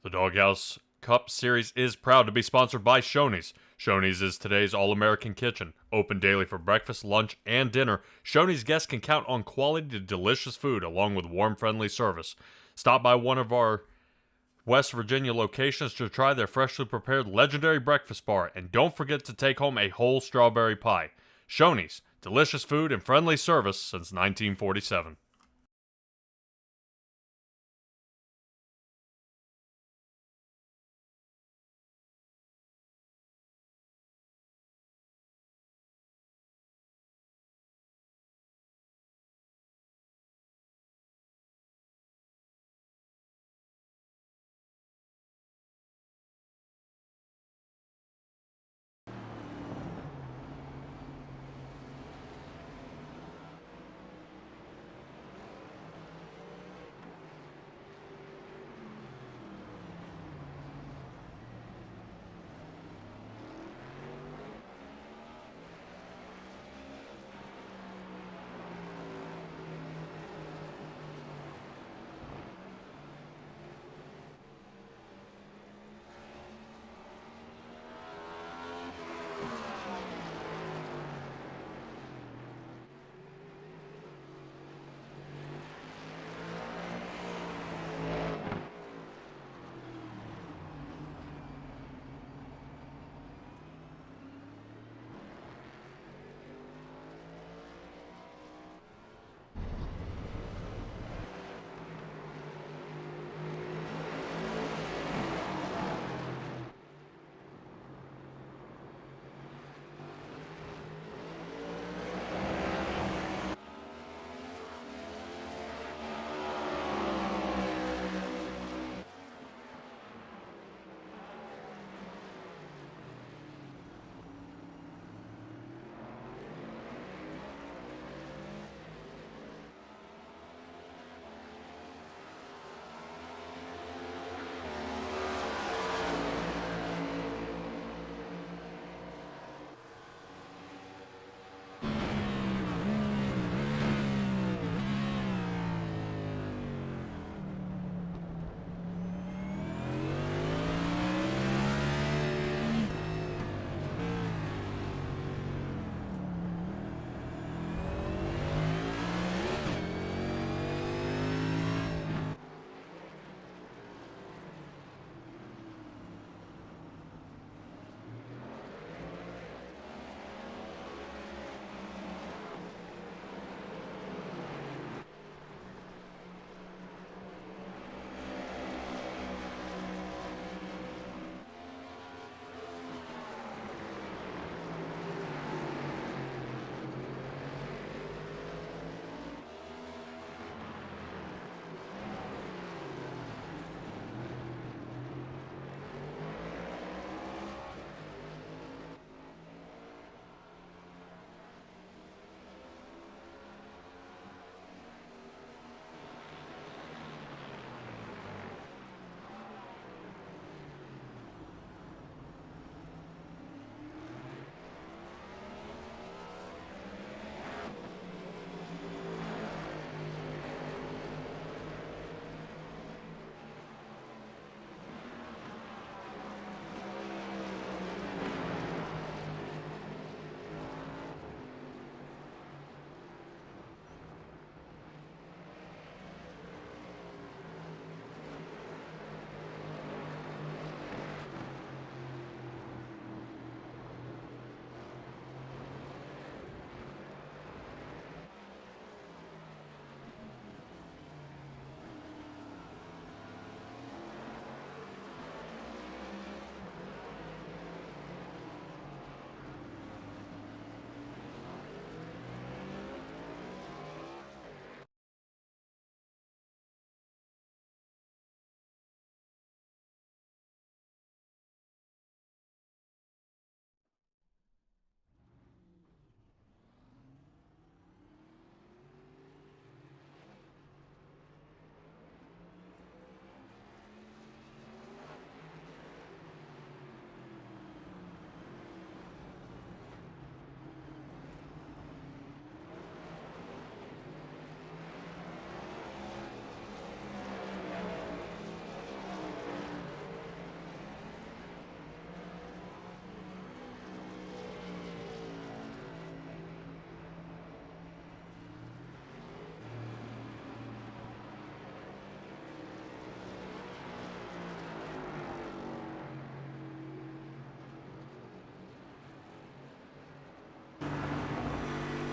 The Doghouse Cup Series is proud to be sponsored by Shoneys. Shoneys is today's all-American kitchen. Open daily for breakfast, lunch, and dinner, Shoneys guests can count on quality, delicious food along with warm, friendly service. Stop by one of our West Virginia locations to try their freshly prepared legendary breakfast bar, and don't forget to take home a whole strawberry pie. Shoneys, delicious food and friendly service since 1947.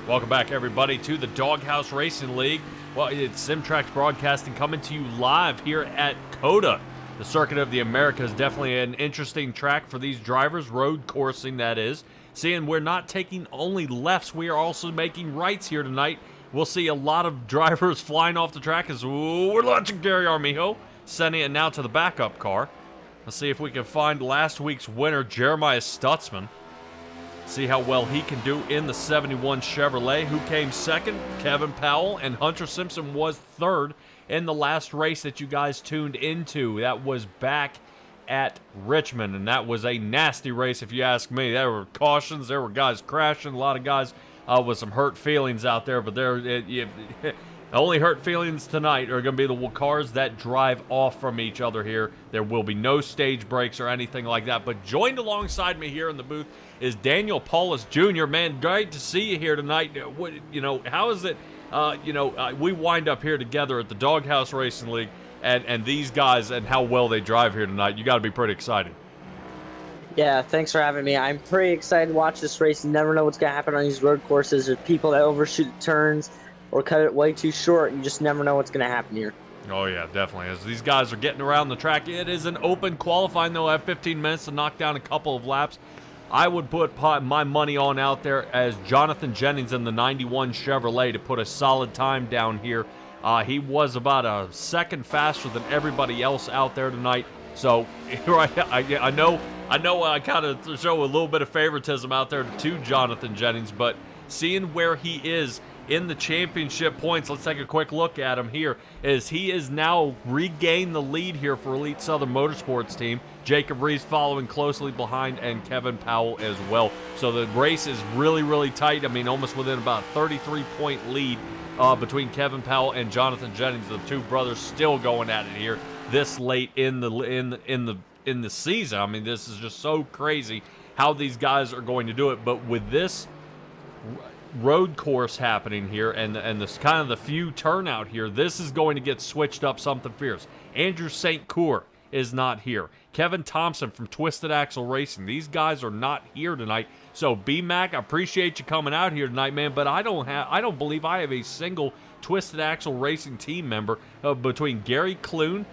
Welcome back, everybody, to the Doghouse Racing League. Well, it's SimTraX Broadcasting coming to you live here at COTA. The Circuit of the Americas is definitely an interesting track for these drivers, road coursing that is. Seeing we're not taking only lefts, we are also making rights here tonight. We'll see a lot of drivers flying off the track as we're launching Gary Armijo, sending it now to the backup car. Let's see if we can find last week's winner, Jeremiah Stutzman. See how well he can do in the 71 Chevrolet. Who came second? Kevin Powell, and Hunter Simpson was third in the last race that you guys tuned into. That was back at Richmond, and that was a nasty race if you ask me. There were cautions, there were guys crashing, a lot of guys with some hurt feelings out there, but the only hurt feelings tonight are going to be the cars that drive off from each other here. There will be no stage breaks or anything like that. But joined alongside me here in the booth is Daniel Paulus Jr. Man, great to see you here tonight. How is it, we wind up here together at the Doghouse Racing League, and these guys and how well they drive here tonight. You got to be pretty excited. Yeah, thanks for having me. I'm pretty excited to watch this race. You never know what's going to happen on these road courses. There's people that overshoot turns or cut it way too short. You just never know what's going to happen here. Oh, yeah, definitely. As these guys are getting around the track, it is an open qualifying. They'll have 15 minutes to knock down a couple of laps. I would put my money on out there as Jonathan Jennings in the 91 Chevrolet to put a solid time down here. He was about a second faster than everybody else out there tonight. So I know I kind of show a little bit of favoritism out there to Jonathan Jennings, but seeing where he is in the championship points, let's take a quick look at him here, as he is now regained the lead here for Elite Southern Motorsports team. Jacob Rees following closely behind, and Kevin Powell as well. So the race is really, really tight. I mean, almost within about 33-point lead between Kevin Powell and Jonathan Jennings. The two brothers still going at it here this late in the season. I mean, this is just so crazy how these guys are going to do it. But with this road course happening here and this kind of the few turnout here, this is going to get switched up something fierce. Andrew St. Coeur is not here. Kevin Thompson from Twisted Axle Racing. These guys are not here tonight. So B-Mac, I appreciate you coming out here tonight, man, but I don't believe I have a single Twisted Axle Racing team member between Gary Clune,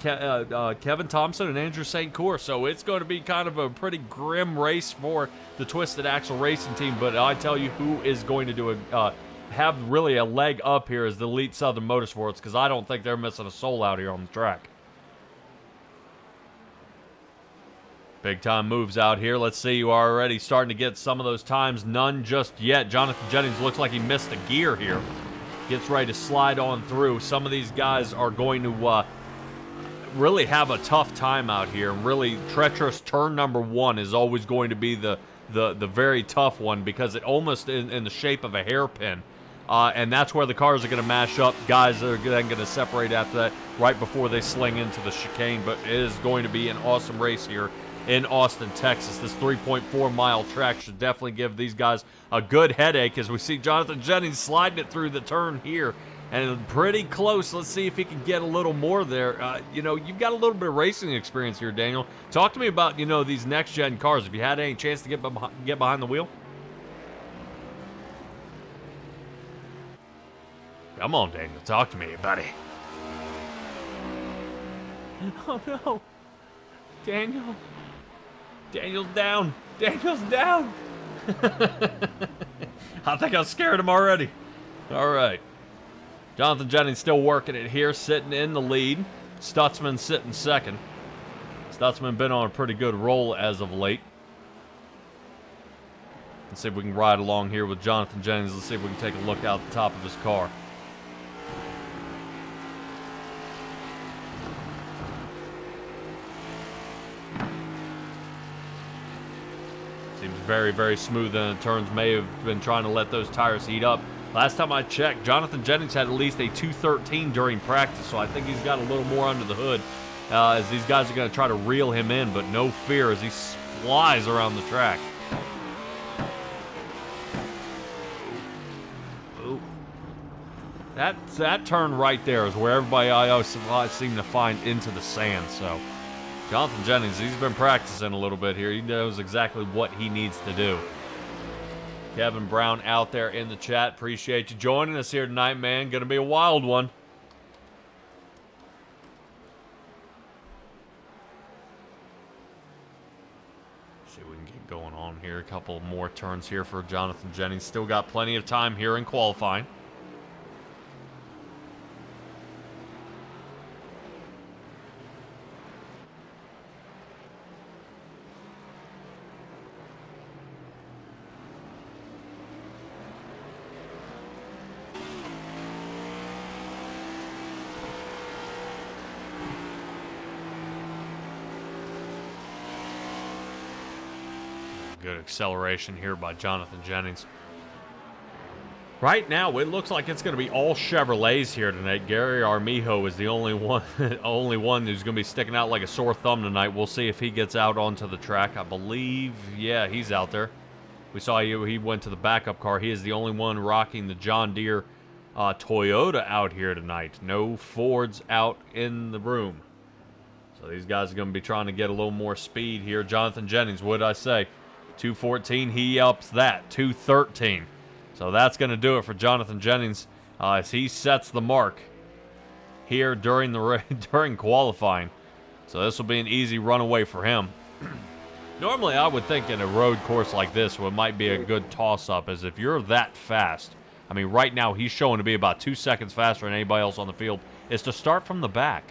Kevin Thompson, and Andrew St. Coeur. So it's going to be kind of a pretty grim race for the Twisted Axle Racing team. But I tell you, who is going to do have really a leg up here is the Elite Southern Motorsports, because I don't think they're missing a soul out here on the track. Big time moves out here. Let's see, you are already starting to get some of those times. None just yet. Jonathan Jennings looks like he missed a gear here. Gets ready to slide on through. Some of these guys are going to really have a tough time out here. Really treacherous turn number one is always going to be the very tough one, because it almost in the shape of a hairpin. And that's where the cars are going to mash up. Guys are then going to separate after that right before they sling into the chicane. But it is going to be an awesome race here in Austin, Texas. This 3.4-mile track should definitely give these guys a good headache, as we see Jonathan Jennings sliding it through the turn here. And pretty close. Let's see if he can get a little more there. You've got a little bit of racing experience here, Daniel. Talk to me about, these next-gen cars. Have you had any chance to get behind the wheel? Come on, Daniel. Talk to me, buddy. Oh, no. Daniel's down. Daniel's down. I think I scared him already. All right. Jonathan Jennings still working it here, sitting in the lead. Stutzman sitting second. Stutzman been on a pretty good roll as of late. Let's see if we can ride along here with Jonathan Jennings. Let's see if we can take a look out the top of his car. Seems very, very smooth in the turns. May have been trying to let those tires heat up. Last time I checked, Jonathan Jennings had at least a 213 during practice, so I think he's got a little more under the hood as these guys are going to try to reel him in, but no fear as he flies around the track. Ooh. That turn right there is where everybody I seem to find into the sand, so Jonathan Jennings, he's been practicing a little bit here. He knows exactly what he needs to do. Kevin Brown out there in the chat. Appreciate you joining us here tonight, man. Going to be a wild one. See if we can get going on here. A couple more turns here for Jonathan Jennings. Still got plenty of time here in qualifying. Good acceleration here by Jonathan Jennings. Right now, it looks like it's going to be all Chevrolets here tonight. Gary Armijo is the only one, who's going to be sticking out like a sore thumb tonight. We'll see if he gets out onto the track. I believe, yeah, he's out there. We saw he went to the backup car. He is the only one rocking the John Deere Toyota out here tonight. No Fords out in the room. So these guys are going to be trying to get a little more speed here. Jonathan Jennings, what did I say? 214, he ups that, 213. So that's going to do it for Jonathan Jennings as he sets the mark here during qualifying. So this will be an easy runaway for him. Normally, I would think in a road course like this, what might be a good toss-up is if you're that fast. I mean, right now, he's showing to be about 2 seconds faster than anybody else on the field, is to start from the back.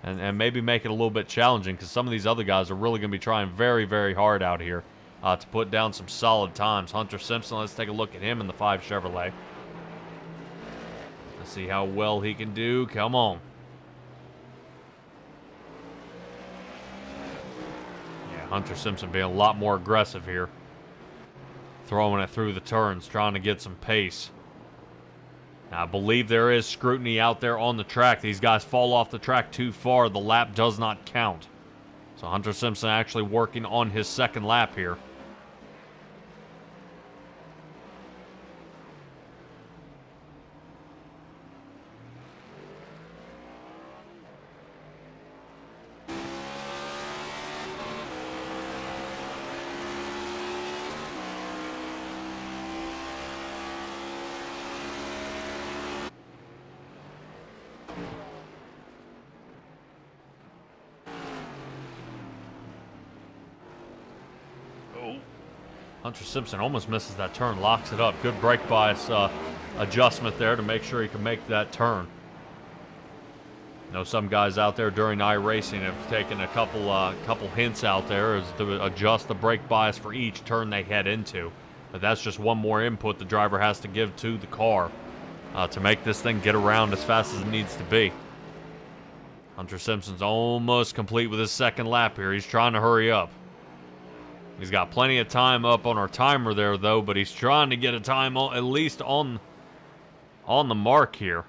And maybe make it a little bit challenging because some of these other guys are really going to be trying very, very hard out here to put down some solid times. Hunter Simpson, let's take a look at him in the 5 Chevrolet. Let's see how well he can do. Come on. Yeah, Hunter Simpson being a lot more aggressive here. Throwing it through the turns, trying to get some pace. Now, I believe there is scrutiny out there on the track. These guys fall off the track too far. The lap does not count. So Hunter Simpson actually working on his second lap here. Hunter Simpson almost misses that turn, locks it up. Good brake bias adjustment there to make sure he can make that turn. I know some guys out there during iRacing have taken a couple hints out there as to adjust the brake bias for each turn they head into. But that's just one more input the driver has to give to the car to make this thing get around as fast as it needs to be. Hunter Simpson's almost complete with his second lap here. He's trying to hurry up. He's got plenty of time up on our timer there, though, but he's trying to get a time at least on the mark here.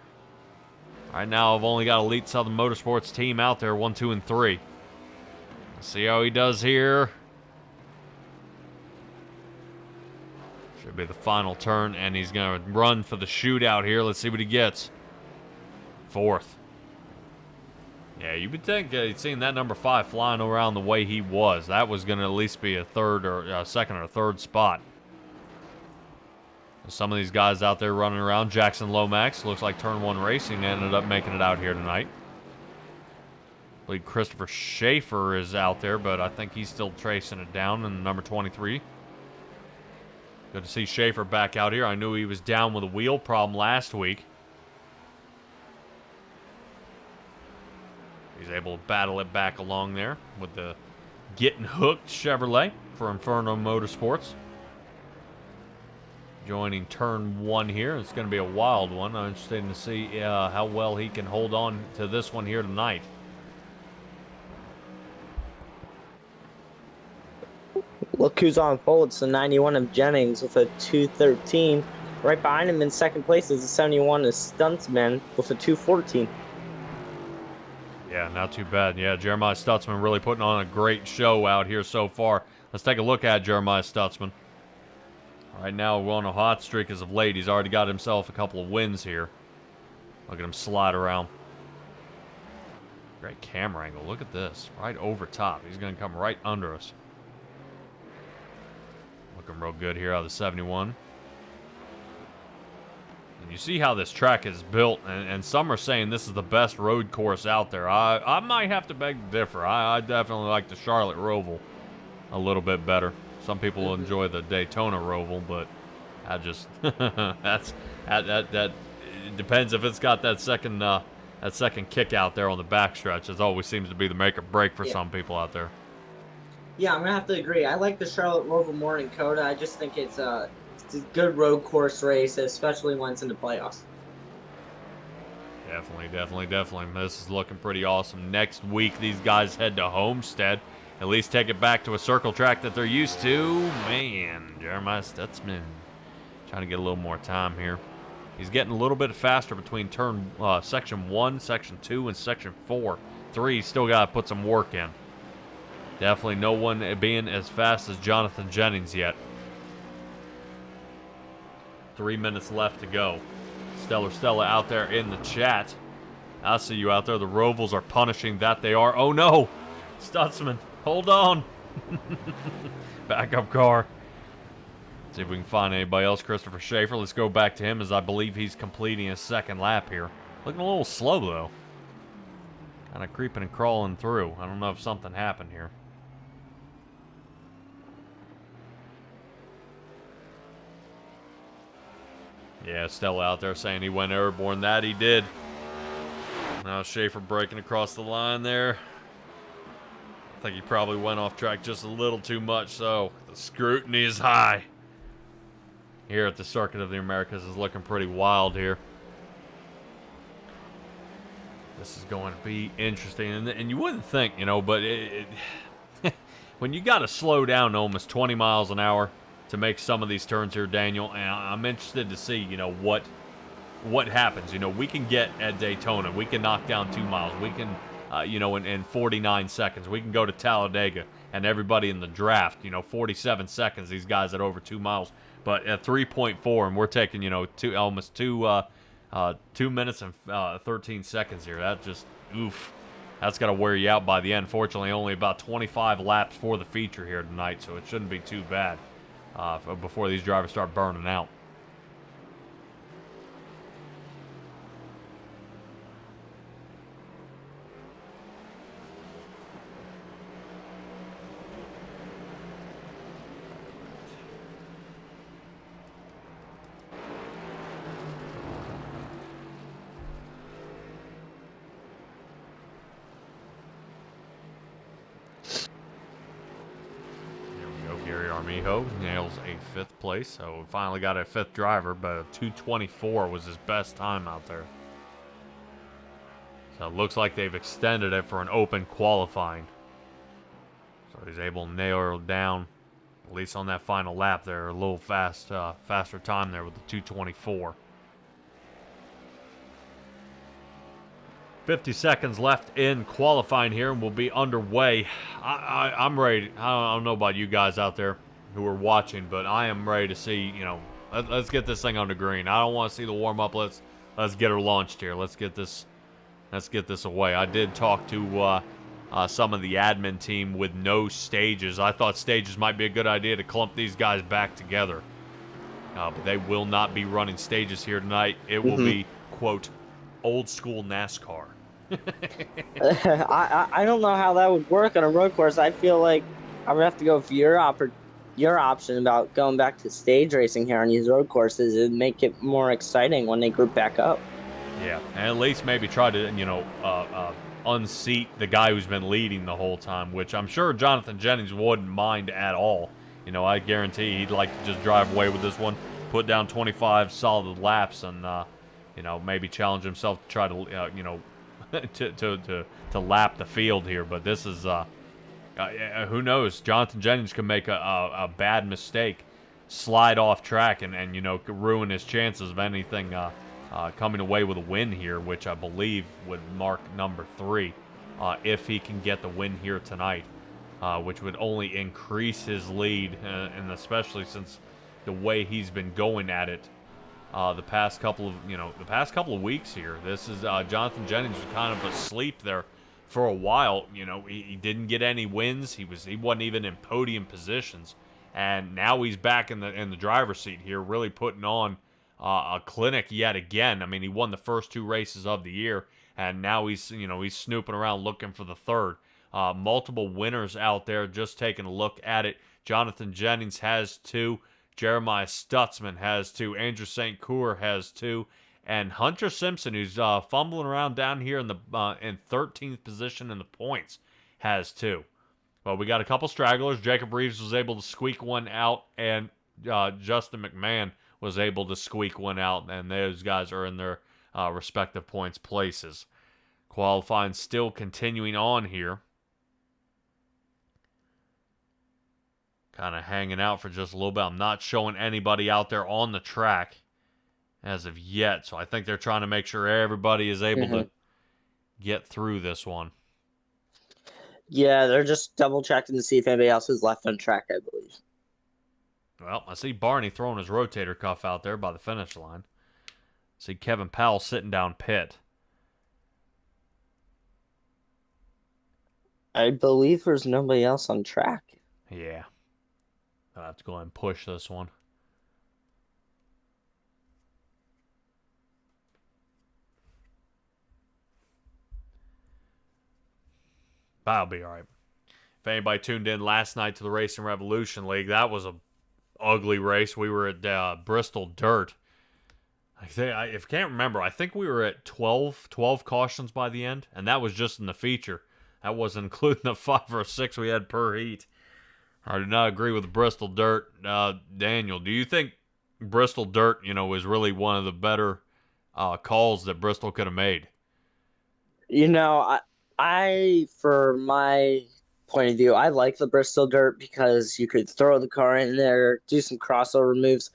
Right now, I've only got Elite Southern Motorsports team out there, 1, 2, and 3. Let's see how he does here. Should be the final turn, and he's going to run for the shootout here. Let's see what he gets. 4th. Yeah, you would think you'd seen that number 5 flying around the way he was. That was going to at least be a third or a second or third spot. Some of these guys out there running around. Jackson Lomax, looks like Turn 1 Racing ended up making it out here tonight. I believe Christopher Schaefer is out there, but I think he's still tracing it down in number 23. Good to see Schaefer back out here. I knew he was down with a wheel problem last week. He's able to battle it back along there with the Getting Hooked Chevrolet for Inferno Motorsports. Joining Turn 1 here. It's going to be a wild one. I'm interested to see how well he can hold on to this one here tonight. Look who's on pole. It's the 91 of Jennings with a 213. Right behind him in second place is the 71 of Stuntsman with a 214. Yeah, not too bad. Yeah, Jeremiah Stutzman really putting on a great show out here so far. Let's take a look at Jeremiah Stutzman. Right now, we're on a hot streak as of late. He's already got himself a couple of wins here. Look at him slide around. Great camera angle. Look at this. Right over top. He's going to come right under us. Looking real good here out of the 71. And you see how this track is built, and some are saying this is the best road course out there. I might have to beg to differ. I definitely like the Charlotte Roval a little bit better. Some people enjoy the Daytona Roval, but I just that it depends if it's got that second kick out there on the backstretch. It always seems to be the make or break for some people out there. Yeah, I'm gonna have to agree. I like the Charlotte Roval more than Coda. I just think it's a good road course race, especially when it's in the playoffs. Definitely. This is looking pretty awesome. Next week, these guys head to Homestead. At least take it back to a circle track that they're used to. Man, Jeremiah Stutzman trying to get a little more time here. He's getting a little bit faster between section 1, section 2, and section 4. 3, still got to put some work in. Definitely no one being as fast as Jonathan Jennings yet. 3 minutes left to go. Stellar Stella out there in the chat. I see you out there. The Rovals are punishing that they are. Oh no! Stutzman, hold on! Backup car. See if we can find anybody else. Christopher Schaefer. Let's go back to him as I believe he's completing his second lap here. Looking a little slow though. Kind of creeping and crawling through. I don't know if something happened here. Yeah, Stella out there saying he went airborne. That he did. Now Schaefer breaking across the line there. I think he probably went off track just a little too much, so the scrutiny is high. Here at the Circuit of the Americas is looking pretty wild here. This is going to be interesting. And you wouldn't think, but when you got to slow down to almost 20 miles an hour to make some of these turns here, Daniel, and I'm interested to see, what happens. We can get at Daytona. We can knock down 2 miles. We can, in 49 seconds. We can go to Talladega, and everybody in the draft, 47 seconds, these guys at over 2 miles. But at 3.4, and we're taking, almost 2 minutes and 13 seconds here. That just, oof. That's got to wear you out by the end. Fortunately, only about 25 laps for the feature here tonight, so it shouldn't be too bad before these drivers start burning out. Nails a 5th place, so we finally got a 5th driver, but a 2:24 was his best time out there. So it looks like they've extended it for an open qualifying. So he's able to nail it down, at least on that final lap there, a little faster time there with the 2:24. 50 seconds left in qualifying here, and we'll be underway. I'm ready. I don't know about you guys out there who are watching, but I am ready to see, let's get this thing on the green. I don't want to see the warm-up. Let's get her launched here. Let's get this away. I did talk to some of the admin team with no stages. I thought stages might be a good idea to clump these guys back together. But they will not be running stages here tonight. It will be, quote, old school NASCAR. I don't know how that would work on a road course. I feel like I would have to go for your option about going back to stage racing here on these road courses and make it more exciting when they group back up. Yeah, and at least maybe try to, unseat the guy who's been leading the whole time, which I'm sure Jonathan Jennings wouldn't mind at all. I guarantee he'd like to just drive away with this one, put down 25 solid laps, and, maybe challenge himself to try to, to lap the field here. But this is, who knows? Jonathan Jennings could make a bad mistake, slide off track, and ruin his chances of anything coming away with a win here, which I believe would mark number 3 if he can get the win here tonight, which would only increase his lead, and especially since the way he's been going at it the past couple of weeks here. This is Jonathan Jennings was kind of asleep there for a while. He didn't get any wins. He wasn't even in podium positions, and now he's back in the driver's seat here, really putting on a clinic yet again. I mean, he won the first 2 races of the year, and now he's snooping around looking for the third. Multiple winners out there, just taking a look at it. Jonathan Jennings has 2. Jeremiah Stutzman has 2. Andrew St. Coeur has 2. And Hunter Simpson, who's fumbling around down here in 13th position in the points, has 2. Well, we got a couple stragglers. Jacob Reeves was able to squeak one out, and Justin McMahon was able to squeak one out, and those guys are in their respective points places. Qualifying still continuing on here. Kind of hanging out for just a little bit. I'm not showing anybody out there on the track as of yet, so I think they're trying to make sure everybody is able to get through this one. Yeah, they're just double checking to see if anybody else is left on track, I believe. Well, I see Barney throwing his rotator cuff out there by the finish line. See Kevin Powell sitting down pit. I believe there's nobody else on track. Yeah. I'll have to go ahead and push this one. But I'll be all right. If anybody tuned in last night to the Racing Revolution League, that was a ugly race. We were at Bristol Dirt. If I can't remember, I think we were at 12 cautions by the end, and that was just in the feature. That wasn't including the 5 or 6 we had per heat. I do not agree with Bristol Dirt. Daniel, do you think Bristol Dirt, is really one of the better calls that Bristol could have made? I for my point of view, I like the Bristol Dirt because you could throw the car in there, do some crossover moves.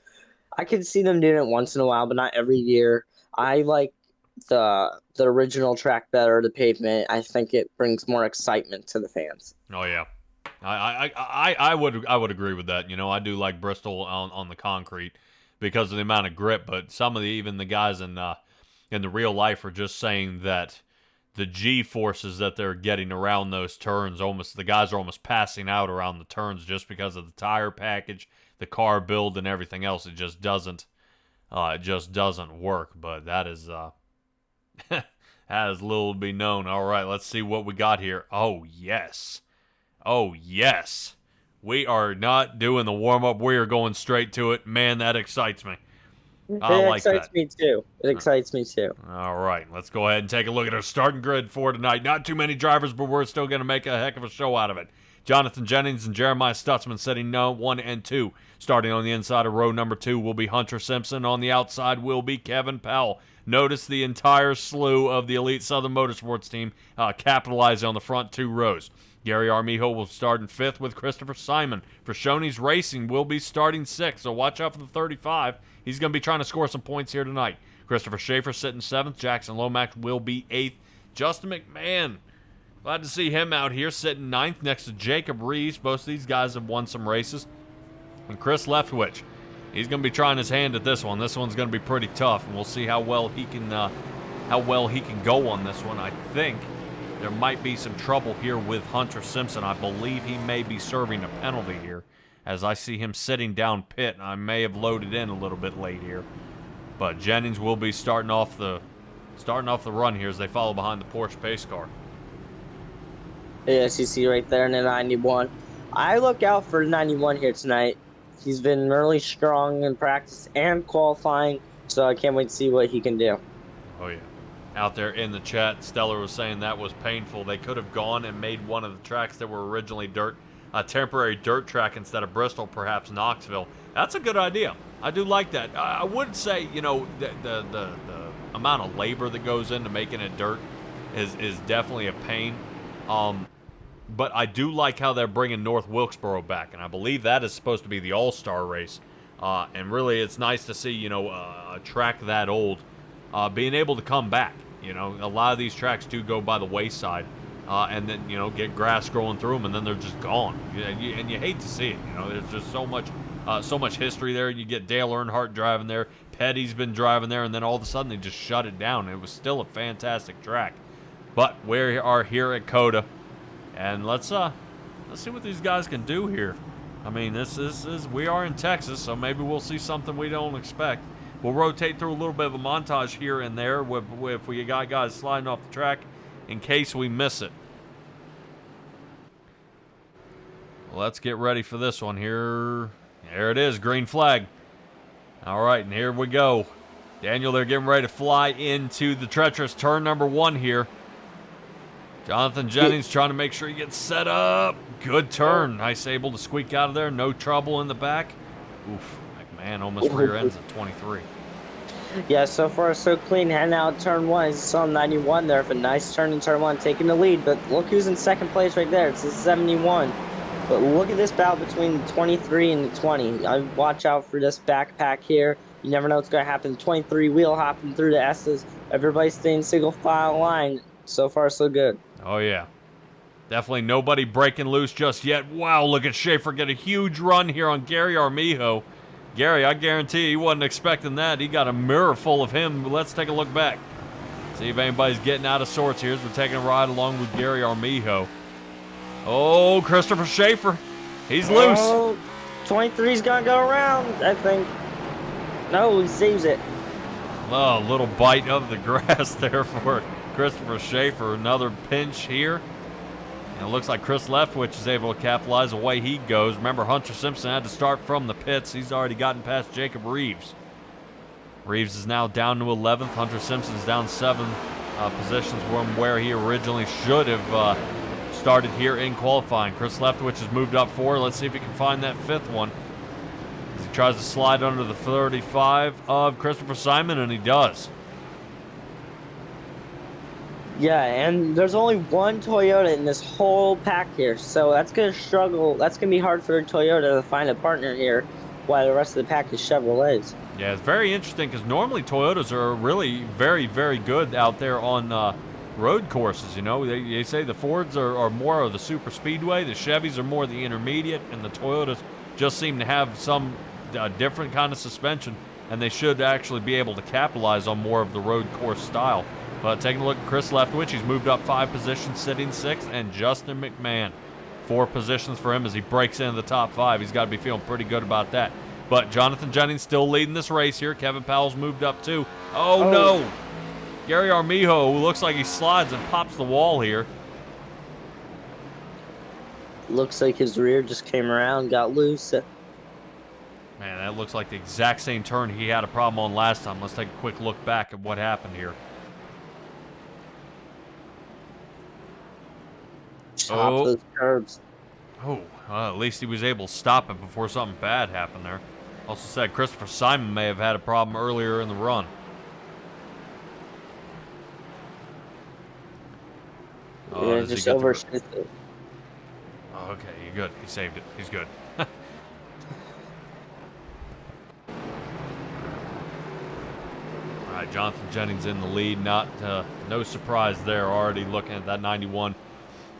I can see them doing it once in a while, but not every year. I like the original track better, the pavement. I think it brings more excitement to the fans. Oh yeah. I would agree with that. I do like Bristol on the concrete because of the amount of grip, but some of even the guys in the real life are just saying that the G forces that they're getting around those turns, the guys are almost passing out around the turns just because of the tire package, the car build, and everything else. It just doesn't work. But that is that is little to be known. All right, let's see what we got here. Oh yes. We are not doing the warm-up. We are going straight to it. Man, that excites me. It excites me too. It excites me too. All right, let's go ahead and take a look at our starting grid for tonight. Not too many drivers, but we're still going to make a heck of a show out of it. Jonathan Jennings and Jeremiah Stutzman sitting 1 and 2. Starting on the inside of row number 2 will be Hunter Simpson. On the outside will be Kevin Powell. Notice the entire slew of the Elite Southern Motorsports team capitalizing on the front 2 rows. Gary Armijo will start in 5th with Christopher Simon. For Shoneys Racing will be starting 6th, so watch out for the 35. He's going to be trying to score some points here tonight. Christopher Schaefer sitting 7th. Jackson Lomax will be 8th. Justin McMahon, glad to see him out here sitting 9th next to Jacob Reeves. Both of these guys have won some races. And Chris Leftwich, he's going to be trying his hand at this one. This one's going to be pretty tough, and we'll see how well he can go on this one. I think there might be some trouble here with Hunter Simpson. I believe he may be serving a penalty here, as I see him sitting down pit. I may have loaded in a little bit late here, but Jennings will be starting off the run here as they follow behind the Porsche pace car. Yes, you see right there in the 91. I look out for 91 here tonight. He's been really strong in practice and qualifying, so I can't wait to see what he can do. Oh yeah. Out there in the chat, Stellar was saying that was painful. They could have gone and made one of the tracks that were originally a temporary dirt track instead of Bristol, perhaps Knoxville. That's a good idea. I do like that. I would say, the amount of labor that goes into making it dirt is definitely a pain. But I do like how they're bringing North Wilkesboro back, and I believe that is supposed to be the all-star race. And really, it's nice to see, a track that old being able to come back. A lot of these tracks do go by the wayside, and then, get grass growing through them, and then they're just gone. And you hate to see it. There's just so much history there. You get Dale Earnhardt driving there. Petty's been driving there, and then all of a sudden they just shut it down. It was still a fantastic track. But we are here at COTA, and let's see what these guys can do here. I mean, we are in Texas, so maybe we'll see something we don't expect. We'll rotate through a little bit of a montage here and there if we got guys sliding off the track in case we miss it. Let's get ready for this one here. There it is, green flag. All right, and here we go. Daniel, they're getting ready to fly into the treacherous turn number 1 here. Jonathan Jennings trying to make sure he gets set up. Good turn. Nice, able to squeak out of there. No trouble in the back. Oof, McMahon almost rear ends at 23. Yeah, so far so clean. Heading out turn 1. He's on 91 there. But nice turn in turn 1, taking the lead. But look who's in second place right there. It's the 71. But look at this battle between the 23 and the 20. I watch out for this backpack here. You never know what's going to happen. The 23 wheel hopping through the S's. Everybody staying single file line. So far, so good. Oh, yeah. Definitely nobody breaking loose just yet. Wow, look at Schaefer get a huge run here on Gary Armijo. Gary, I guarantee he wasn't expecting that. He got a mirror full of him. But let's take a look back. See if anybody's getting out of sorts here as we're taking a ride along with Gary Armijo. Oh, Christopher Schaefer. He's loose. Oh, 23's going to go around, I think. No, he saves it. Oh, a little bite of the grass there for Christopher Schaefer. Another pinch here. And it looks like Chris Leftwich is able to capitalize. Away he goes. Remember, Hunter Simpson had to start from the pits. He's already gotten past Jacob Reeves. Reeves is now down to 11th. Hunter Simpson's down 7 positions from where he originally should have started here in qualifying. Chris Leftwich has moved up 4. Let's see if he can find that 5th one. As he tries to slide under the 35 of Christopher Simon, and he does. Yeah, and there's only one Toyota in this whole pack here, so that's going to struggle. That's going to be hard for Toyota to find a partner here while the rest of the pack is Chevrolets. Yeah, it's very interesting because normally Toyotas are really very, very good out there on road courses. You know, they say the Fords are more of the super speedway, the Chevys are more the intermediate, and the Toyotas just seem to have some different kind of suspension, and they should actually be able to capitalize on more of the road course style. But taking a look at Chris Leftwich, he's moved up 5 positions, sitting 6th, and Justin McMahon, 4 positions for him as he breaks into the top 5. He's got to be feeling pretty good about that. But Jonathan Jennings still leading this race here. Kevin Powell's moved up too. Oh, no! Gary Armijo, who looks like he slides and pops the wall here. Looks like his rear just came around, got loose. Man, that looks like the exact same turn he had a problem on last time. Let's take a quick look back at what happened here. Chop those curbs. Oh, at least he was able to stop it before something bad happened there. Also said Christopher Simon may have had a problem earlier in the run. Yeah, just overshot it. Oh, okay, you're good. He saved it. He's good. All right, Jonathan Jennings in the lead. No surprise there. Already looking at that 91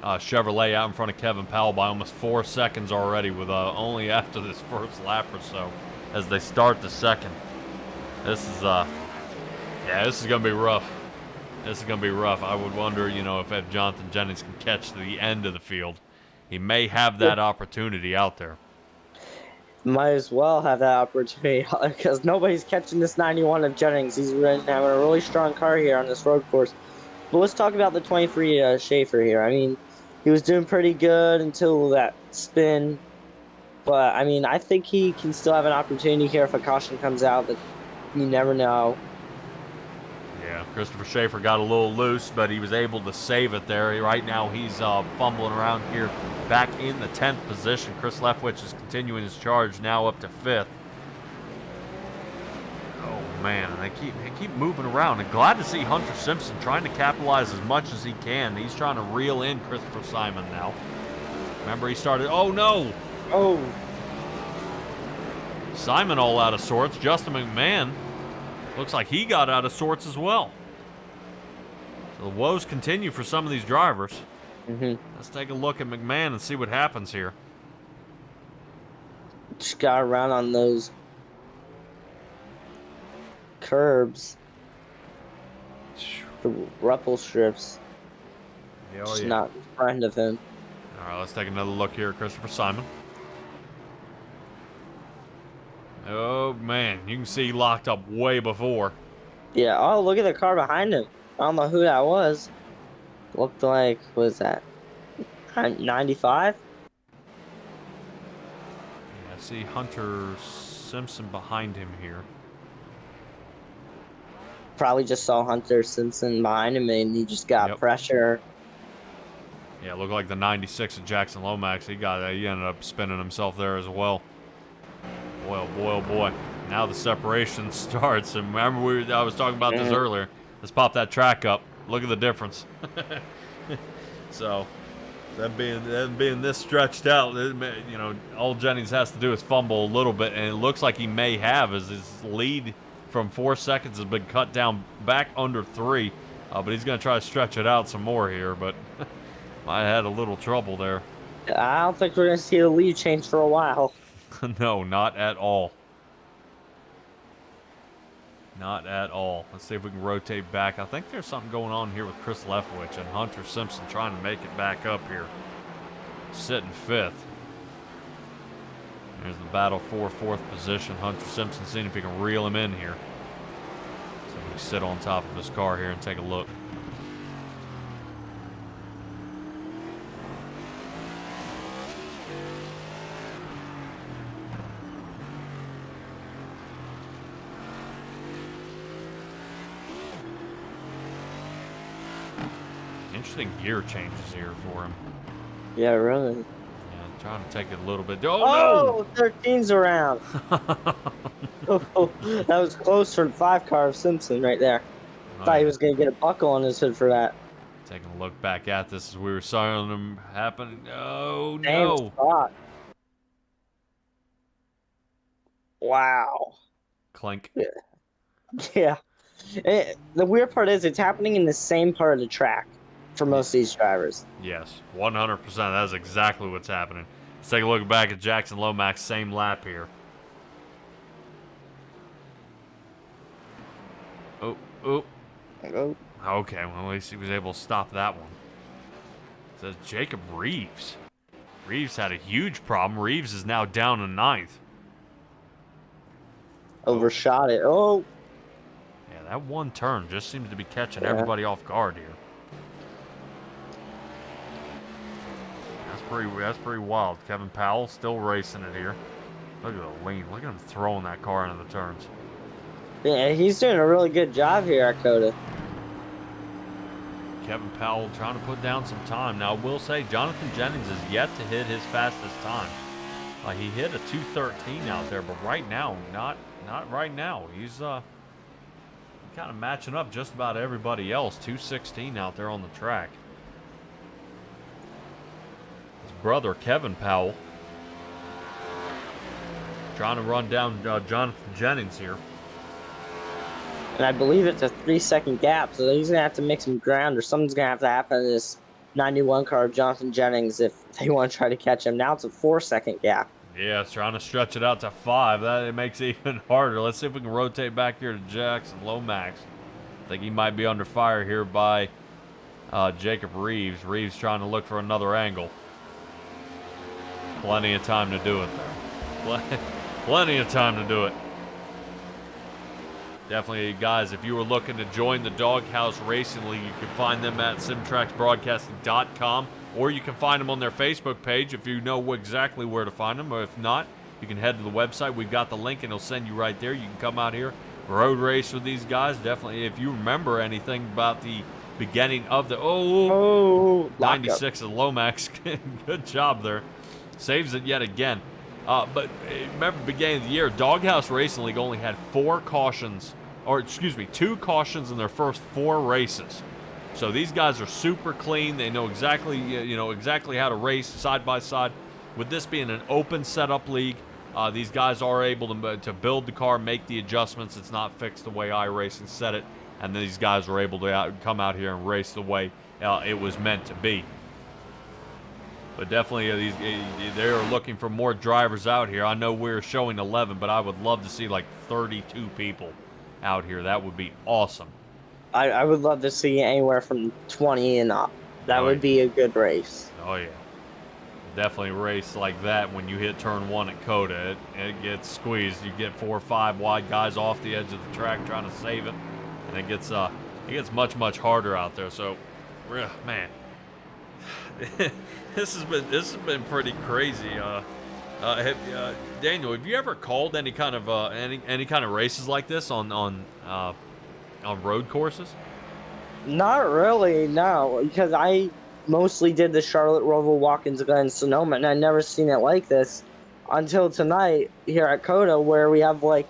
Chevrolet out in front of Kevin Powell by almost 4 seconds already, with only after this first lap or so as they start the second. This is this is gonna be rough. This is gonna be rough. I would wonder, if Jonathan Jennings can catch to the end of the field. He may have that opportunity out there. Might as well have that opportunity because nobody's catching this 91 of Jennings. He's having a really strong car here on this road course. But let's talk about the 23 Schaefer here. I mean, he was doing pretty good until that spin. But, I mean, I think he can still have an opportunity here if a caution comes out, but you never know. Yeah, Christopher Schaefer got a little loose, but he was able to save it there. Right now he's fumbling around here back in the 10th position. Chris Leftwich is continuing his charge, now up to 5th. Oh, man, and they keep moving around. And glad to see Hunter Simpson trying to capitalize as much as he can. He's trying to reel in Christopher Simon now. Remember, he started... Oh, no! Oh. Simon all out of sorts. Justin McMahon looks like he got out of sorts as well. So the woes continue for some of these drivers. Let's take a look at McMahon and see what happens here. Just got around on those curbs. The ruffle strips. Oh, just yeah. not in front of him. All right, let's take another look here at Christopher Simon. Oh, man. You can see he locked up way before. Yeah. Oh, look at the car behind him. I don't know who that was. Looked like, what is that? 95? Yeah, I see Hunter Simpson behind him here. Probably just saw Hunter Simpson behind him and he just got pressure. Yeah, it looked like the 96 of Jackson Lomax. He ended up spinning himself there as well. Boy, oh boy, oh boy. Now the separation starts. And remember, I was talking about this earlier. Let's pop that track up. Look at the difference. So, them being this stretched out, you know, all Jennings has to do is fumble a little bit, and it looks like he may have, as his lead from 4 seconds has been cut down back under 3. But he's going to try to stretch it out some more here, but I had a little trouble there. I don't think we're going to see the lead change for a while. No, not at all. Not at all. Let's see if we can rotate back. I think there's something going on here with Chris Leftwich and Hunter Simpson trying to make it back up here. Sitting 5th. There's the battle for 4th position. Hunter Simpson seeing if he can reel him in here. So we can sit on top of his car here and take a look. Interesting gear changes here for him. Yeah, really. Yeah, trying to take it a little bit. Oh, no! 13's around. Oh, that was close for the 5 car of Simpson right there. Thought he was going to get a buckle on his hood for that. Taking a look back at this as we were seeing them happen. Oh, Damn no. spot. Wow. Clink. Yeah. The weird part is it's happening in the same part of the track for most of these drivers. Yes, 100%. That's exactly what's happening. Let's take a look back at Jackson Lomax, same lap here. Oh. Okay, well, at least he was able to stop that one. It says Jacob Reeves. Reeves had a huge problem. Reeves is now down in 9th. Overshot it. Oh. Yeah, that one turn just seems to be catching everybody off guard here. That's pretty wild. Kevin Powell still racing it here. Look at the lean. Look at him throwing that car into the turns. Yeah, he's doing a really good job here at Coda. Kevin Powell trying to put down some time. Now, I will say Jonathan Jennings is yet to hit his fastest time. He hit a 2:13 out there, but right now, not right now. He's kind of matching up just about everybody else. 2:16 out there on the track. His brother, Kevin Powell, trying to run down Jonathan Jennings here. And I believe it's a 3-second gap, so he's going to have to make some ground, or something's going to have to happen to this 91 car of Jonathan Jennings if they want to try to catch him. Now it's a 4-second gap. Yeah, it's trying to stretch it out to 5. It makes it even harder. Let's see if we can rotate back here to Jackson Lomax. I think he might be under fire here by Jacob Reeves. Reeves trying to look for another angle. Plenty of time to do it there. Plenty of time to do it. Definitely, guys, if you were looking to join the Doghouse Racing League, you can find them at SimTraXBroadcasting.com, or you can find them on their Facebook page if you know exactly where to find them, or if not, you can head to the website. We've got the link, and it'll send you right there. You can come out here, road race with these guys. Definitely, if you remember anything about the beginning of the 96 of Lomax, good job there. Saves it yet again. But remember, beginning of the year, Doghouse Racing League only had 2 cautions in their first 4 races. So these guys are super clean. They know exactly, exactly how to race side by side. With this being an open setup league, these guys are able to build the car, make the adjustments. It's not fixed the way iRacing said it, and these guys are able to come out here and race the way it was meant to be. But definitely, they're looking for more drivers out here. I know we're showing 11, but I would love to see like 32 people out here. That would be awesome. I would love to see anywhere from 20 and up. That would be a good race. Oh, yeah. definitely race like that when you hit turn 1 at Coda. It gets squeezed. You get 4 or 5 wide guys off the edge of the track trying to save it, and it gets much harder out there. So, man, this has been pretty crazy. Daniel, have you ever called any kind of races like this on road courses? Not really, no, because I mostly did the Charlotte Roval Watkins Glen Sonoma, and I never seen it like this until tonight here at Coda, where we have like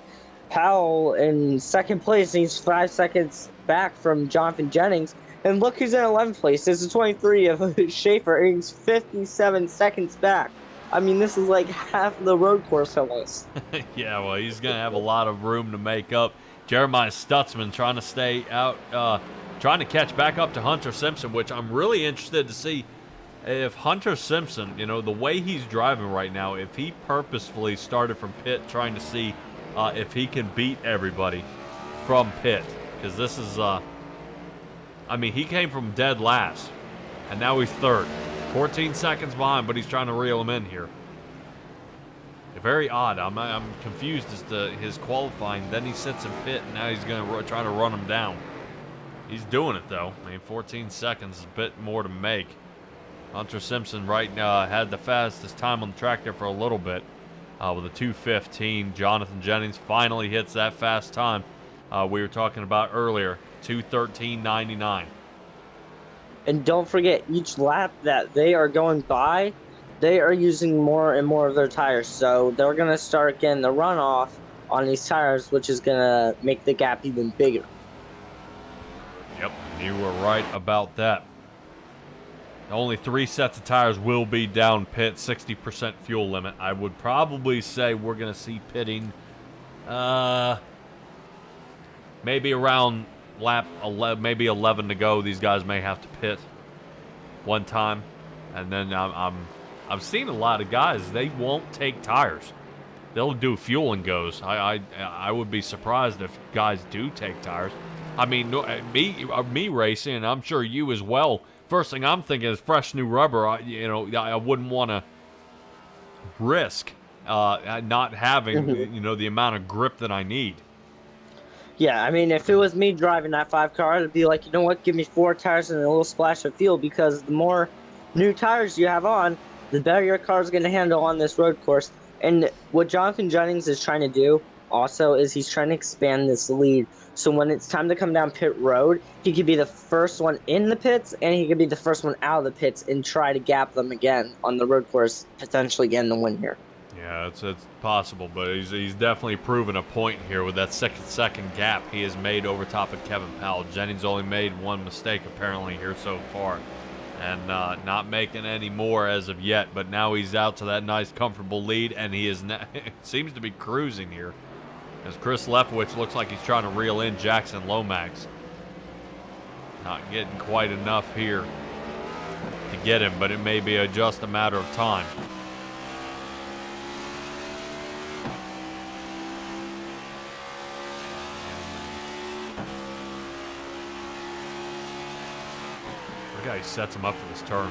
Powell in second place, and he's 5 seconds back from Jonathan Jennings. And look who's in 11th place. This is 23 of Schaefer, and he's 57 seconds back. I mean, this is like half the road course almost. Yeah, well, he's going to have a lot of room to make up. Jeremiah Stutzman trying to stay out, trying to catch back up to Hunter Simpson, which I'm really interested to see if Hunter Simpson, the way he's driving right now, if he purposefully started from pit trying to see if he can beat everybody from pit. Because this is, he came from dead last, and now he's third. 14 seconds behind, but he's trying to reel him in here. Very odd. I'm confused as to his qualifying. Then he sits in pit, and now he's going to try to run him down. He's doing it, though. 14 seconds is a bit more to make. Hunter Simpson had the fastest time on the track there for a little bit with a 2:15. Jonathan Jennings finally hits that fast time we were talking about earlier, 2:13.99. And don't forget, each lap that they are going by, they are using more and more of their tires. So they're going to start getting the runoff on these tires, which is going to make the gap even bigger. Yep, you were right about that. Only 3 sets of tires will be down pit, 60% fuel limit. I would probably say we're going to see pitting maybe around lap 11, maybe 11 to go. These guys may have to pit one time, and then I've seen a lot of guys, they won't take tires. They'll do fuel and goes. I would be surprised if guys do take tires. I mean, me racing, and I'm sure you as well. First thing I'm thinking is fresh new rubber. I wouldn't want to risk not having the amount of grip that I need. Yeah, I mean, if it was me driving that 5 car, I'd be like, you know what, give me 4 tires and a little splash of fuel, because the more new tires you have on, the better your car is going to handle on this road course. And what Jonathan Jennings is trying to do also is he's trying to expand this lead. So when it's time to come down pit road, he could be the first one in the pits, and he could be the first one out of the pits and try to gap them again on the road course, potentially getting the win here. Yeah, it's possible, but he's definitely proven a point here with that second gap he has made over top of Kevin Powell. Jennings only made one mistake apparently here so far, and not making any more as of yet. But now he's out to that nice, comfortable lead, and he is seems to be cruising here. As Chris Leftwich looks like he's trying to reel in Jackson Lomax. Not getting quite enough here to get him, but it may be just a matter of time. Look how he sets him up for this turn.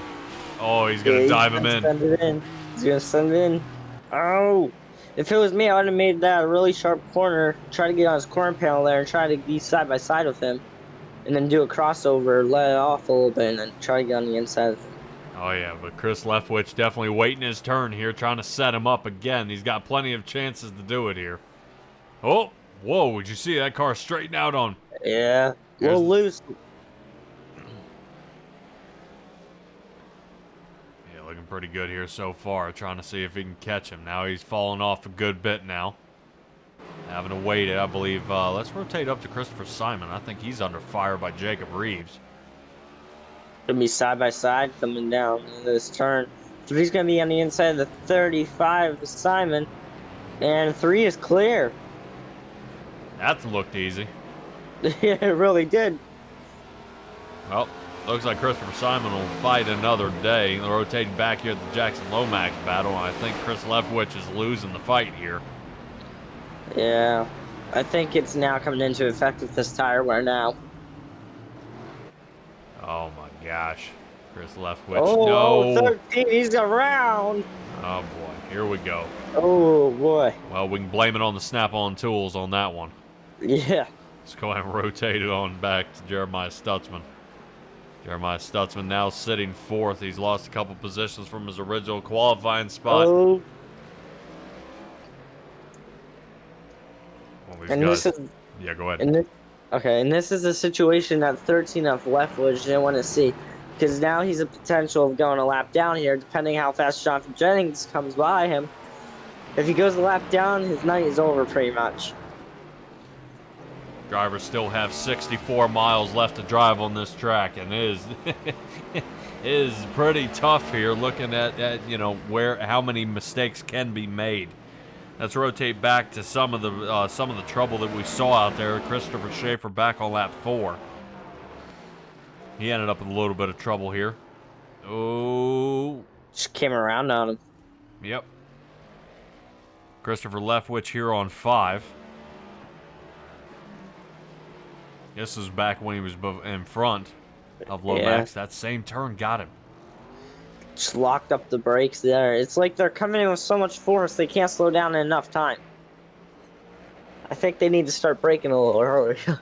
Oh, he's going to dive him in. Send it in. He's going to send it in. Oh! If it was me, I would have made that a really sharp corner, try to get on his corner panel there and try to be side by side with him. And then do a crossover, let it off a little bit, and then try to get on the inside of him. Oh, yeah, but Chris Leftwich definitely waiting his turn here, trying to set him up again. He's got plenty of chances to do it here. Oh, whoa, would you see that car straighten out on? Yeah, a little loose. Looking pretty good here so far, trying to see if he can catch him. Now he's falling off a good bit now. Having to wait, I believe. Let's rotate up to Christopher Simon. I think he's under fire by Jacob Reeves. Gonna be side by side coming down in this turn. 3's gonna be on the inside of the 35 of Simon, and 3 is clear. That looked easy. Yeah, it really did. Well, looks like Christopher Simon will fight another day. They're rotating back here at the Jackson Lomax battle, and I think Chris Leftwich is losing the fight here. Yeah, I think it's now coming into effect with this tire wear now. Oh my gosh. Chris Leftwich. Oh, No. 13, he's around. Oh, boy. Here we go. Oh, boy. Well, we can blame it on the snap-on tools on that one. Yeah. Let's go ahead and rotate it on back to Jeremiah Stutzman. Jeremiah Stutzman now sitting fourth. He's lost a couple positions from his original qualifying spot. Oh. Well, these And guys... this is... Yeah, go ahead. And this is a situation that 13 of Leftwich didn't want to see. Because now he's a potential of going a lap down here, depending how fast Jonathan Jennings comes by him. If he goes a lap down, his night is over pretty much. Drivers still have 64 miles left to drive on this track, and it is pretty tough here looking at you know how many mistakes can be made. Let's rotate back to some of the trouble that we saw out there. Christopher Schaefer back on lap 4. He ended up with a little bit of trouble here. Oh, Just came around on him. yep. Christopher Leftwich here on 5. This is back when he was in front of Lomax. That same turn got him. Just locked up the brakes there. It's like they're coming in with so much force they can't slow down in enough time. I think they need to start braking a little earlier.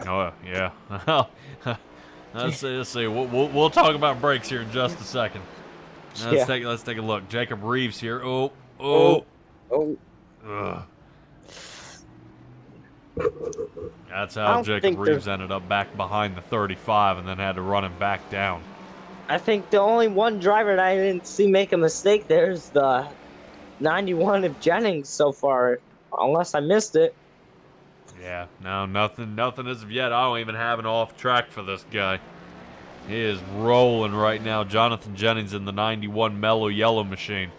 Oh yeah. Let's see. We'll talk about brakes here in just a second. Let's take a look. Jacob Reeves here. Oh. Ugh. That's how Jacob Reeves ended up back behind the 35 and then had to run him back down. I think the only one driver that I didn't see make a mistake there is the 91 of Jennings so far, unless I missed it. Yeah, no, nothing as of yet. I don't even have an off track for this guy. He is rolling right now. Jonathan Jennings in the 91 Mellow Yellow machine.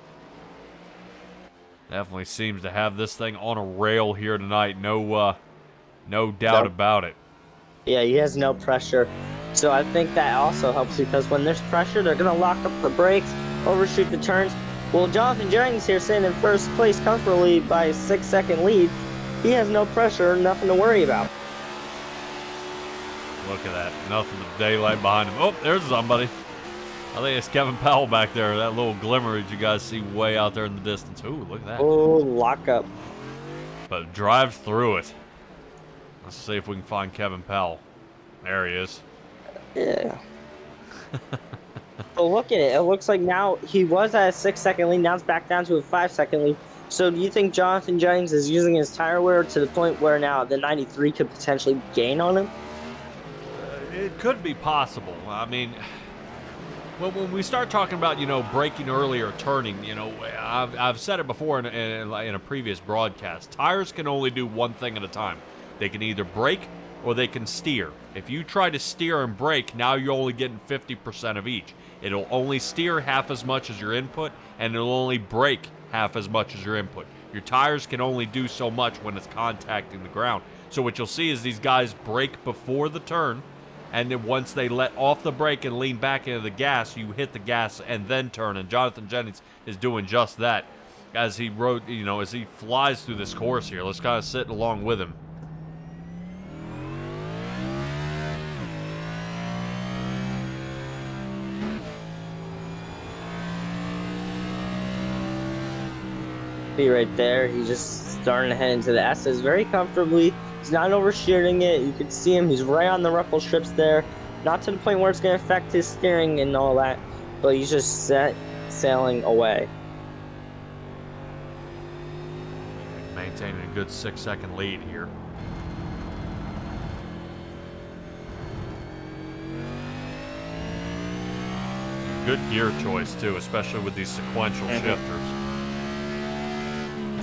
Definitely seems to have this thing on a rail here tonight. No doubt about it. Yeah, he has no pressure. So I think that also helps because when there's pressure, they're going to lock up the brakes, overshoot the turns. Well, Jonathan Jennings here sitting in first place comfortably by a 6-second lead. He has no pressure, nothing to worry about. Look at that. Nothing but daylight behind him. Oh, there's somebody. I think it's Kevin Powell back there. That little glimmer that you guys see way out there in the distance. Ooh, look at that. Oh, lock up. But drives through it. Let's see if we can find Kevin Powell. There he is. Yeah. But look at it. It looks like now he was at a 6-second lead. Now it's back down to a 5-second lead. So do you think Jonathan Jennings is using his tire wear to the point where now the 93 could potentially gain on him? It could be possible. I mean, when we start talking about, braking early or turning, I've said it before in a previous broadcast. Tires can only do one thing at a time. They can either brake or they can steer. If you try to steer and brake, now you're only getting 50% of each. It'll only steer half as much as your input, and it'll only brake half as much as your input. Your tires can only do so much when it's contacting the ground. So what you'll see is these guys brake before the turn, and then once they let off the brake and lean back into the gas, you hit the gas and then turn. And Jonathan Jennings is doing just that as he as he flies through this course here. Let's kind of sit along with him. Right there, he's just starting to head into the S's very comfortably. He's not overshooting it. You can see him. He's right on the ruffle strips there. Not to the point where it's going to affect his steering and all that, but he's just sailing away. Maintaining a good 6-second lead here. Good gear choice, too, especially with these sequential shifters.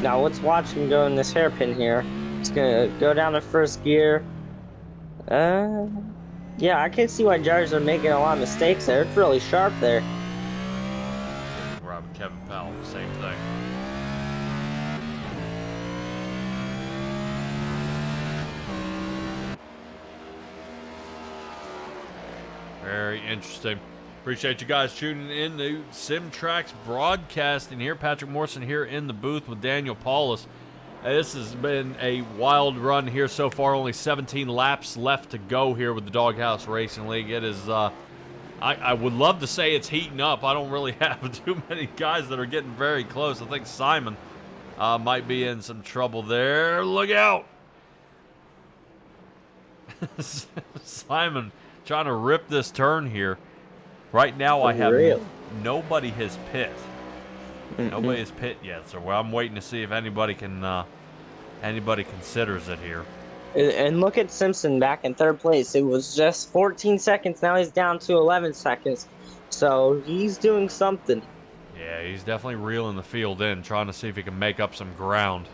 Now let's watch him go in this hairpin here. He's gonna go down to first gear. Yeah, I can see why drivers are making a lot of mistakes there. It's really sharp there. Robin Kevin Powell, same thing. Very interesting. Appreciate you guys tuning in to SimTraX Broadcasting here. Patrick Morrison here in the booth with Daniel Paulus. This has been a wild run here so far. Only 17 laps left to go here with the Doghouse Racing League. It is, I would love to say it's heating up. I don't really have too many guys that are getting very close. I think Simon might be in some trouble there. Look out! Simon trying to rip this turn here. Right now I have nobody has pit. Nobody has pit yet, so I'm waiting to see if anybody considers it here. And look at Simpson back in third place. It was just 14 seconds. Now he's down to 11 seconds. So he's doing something. Yeah, he's definitely reeling the field in, trying to see if he can make up some ground.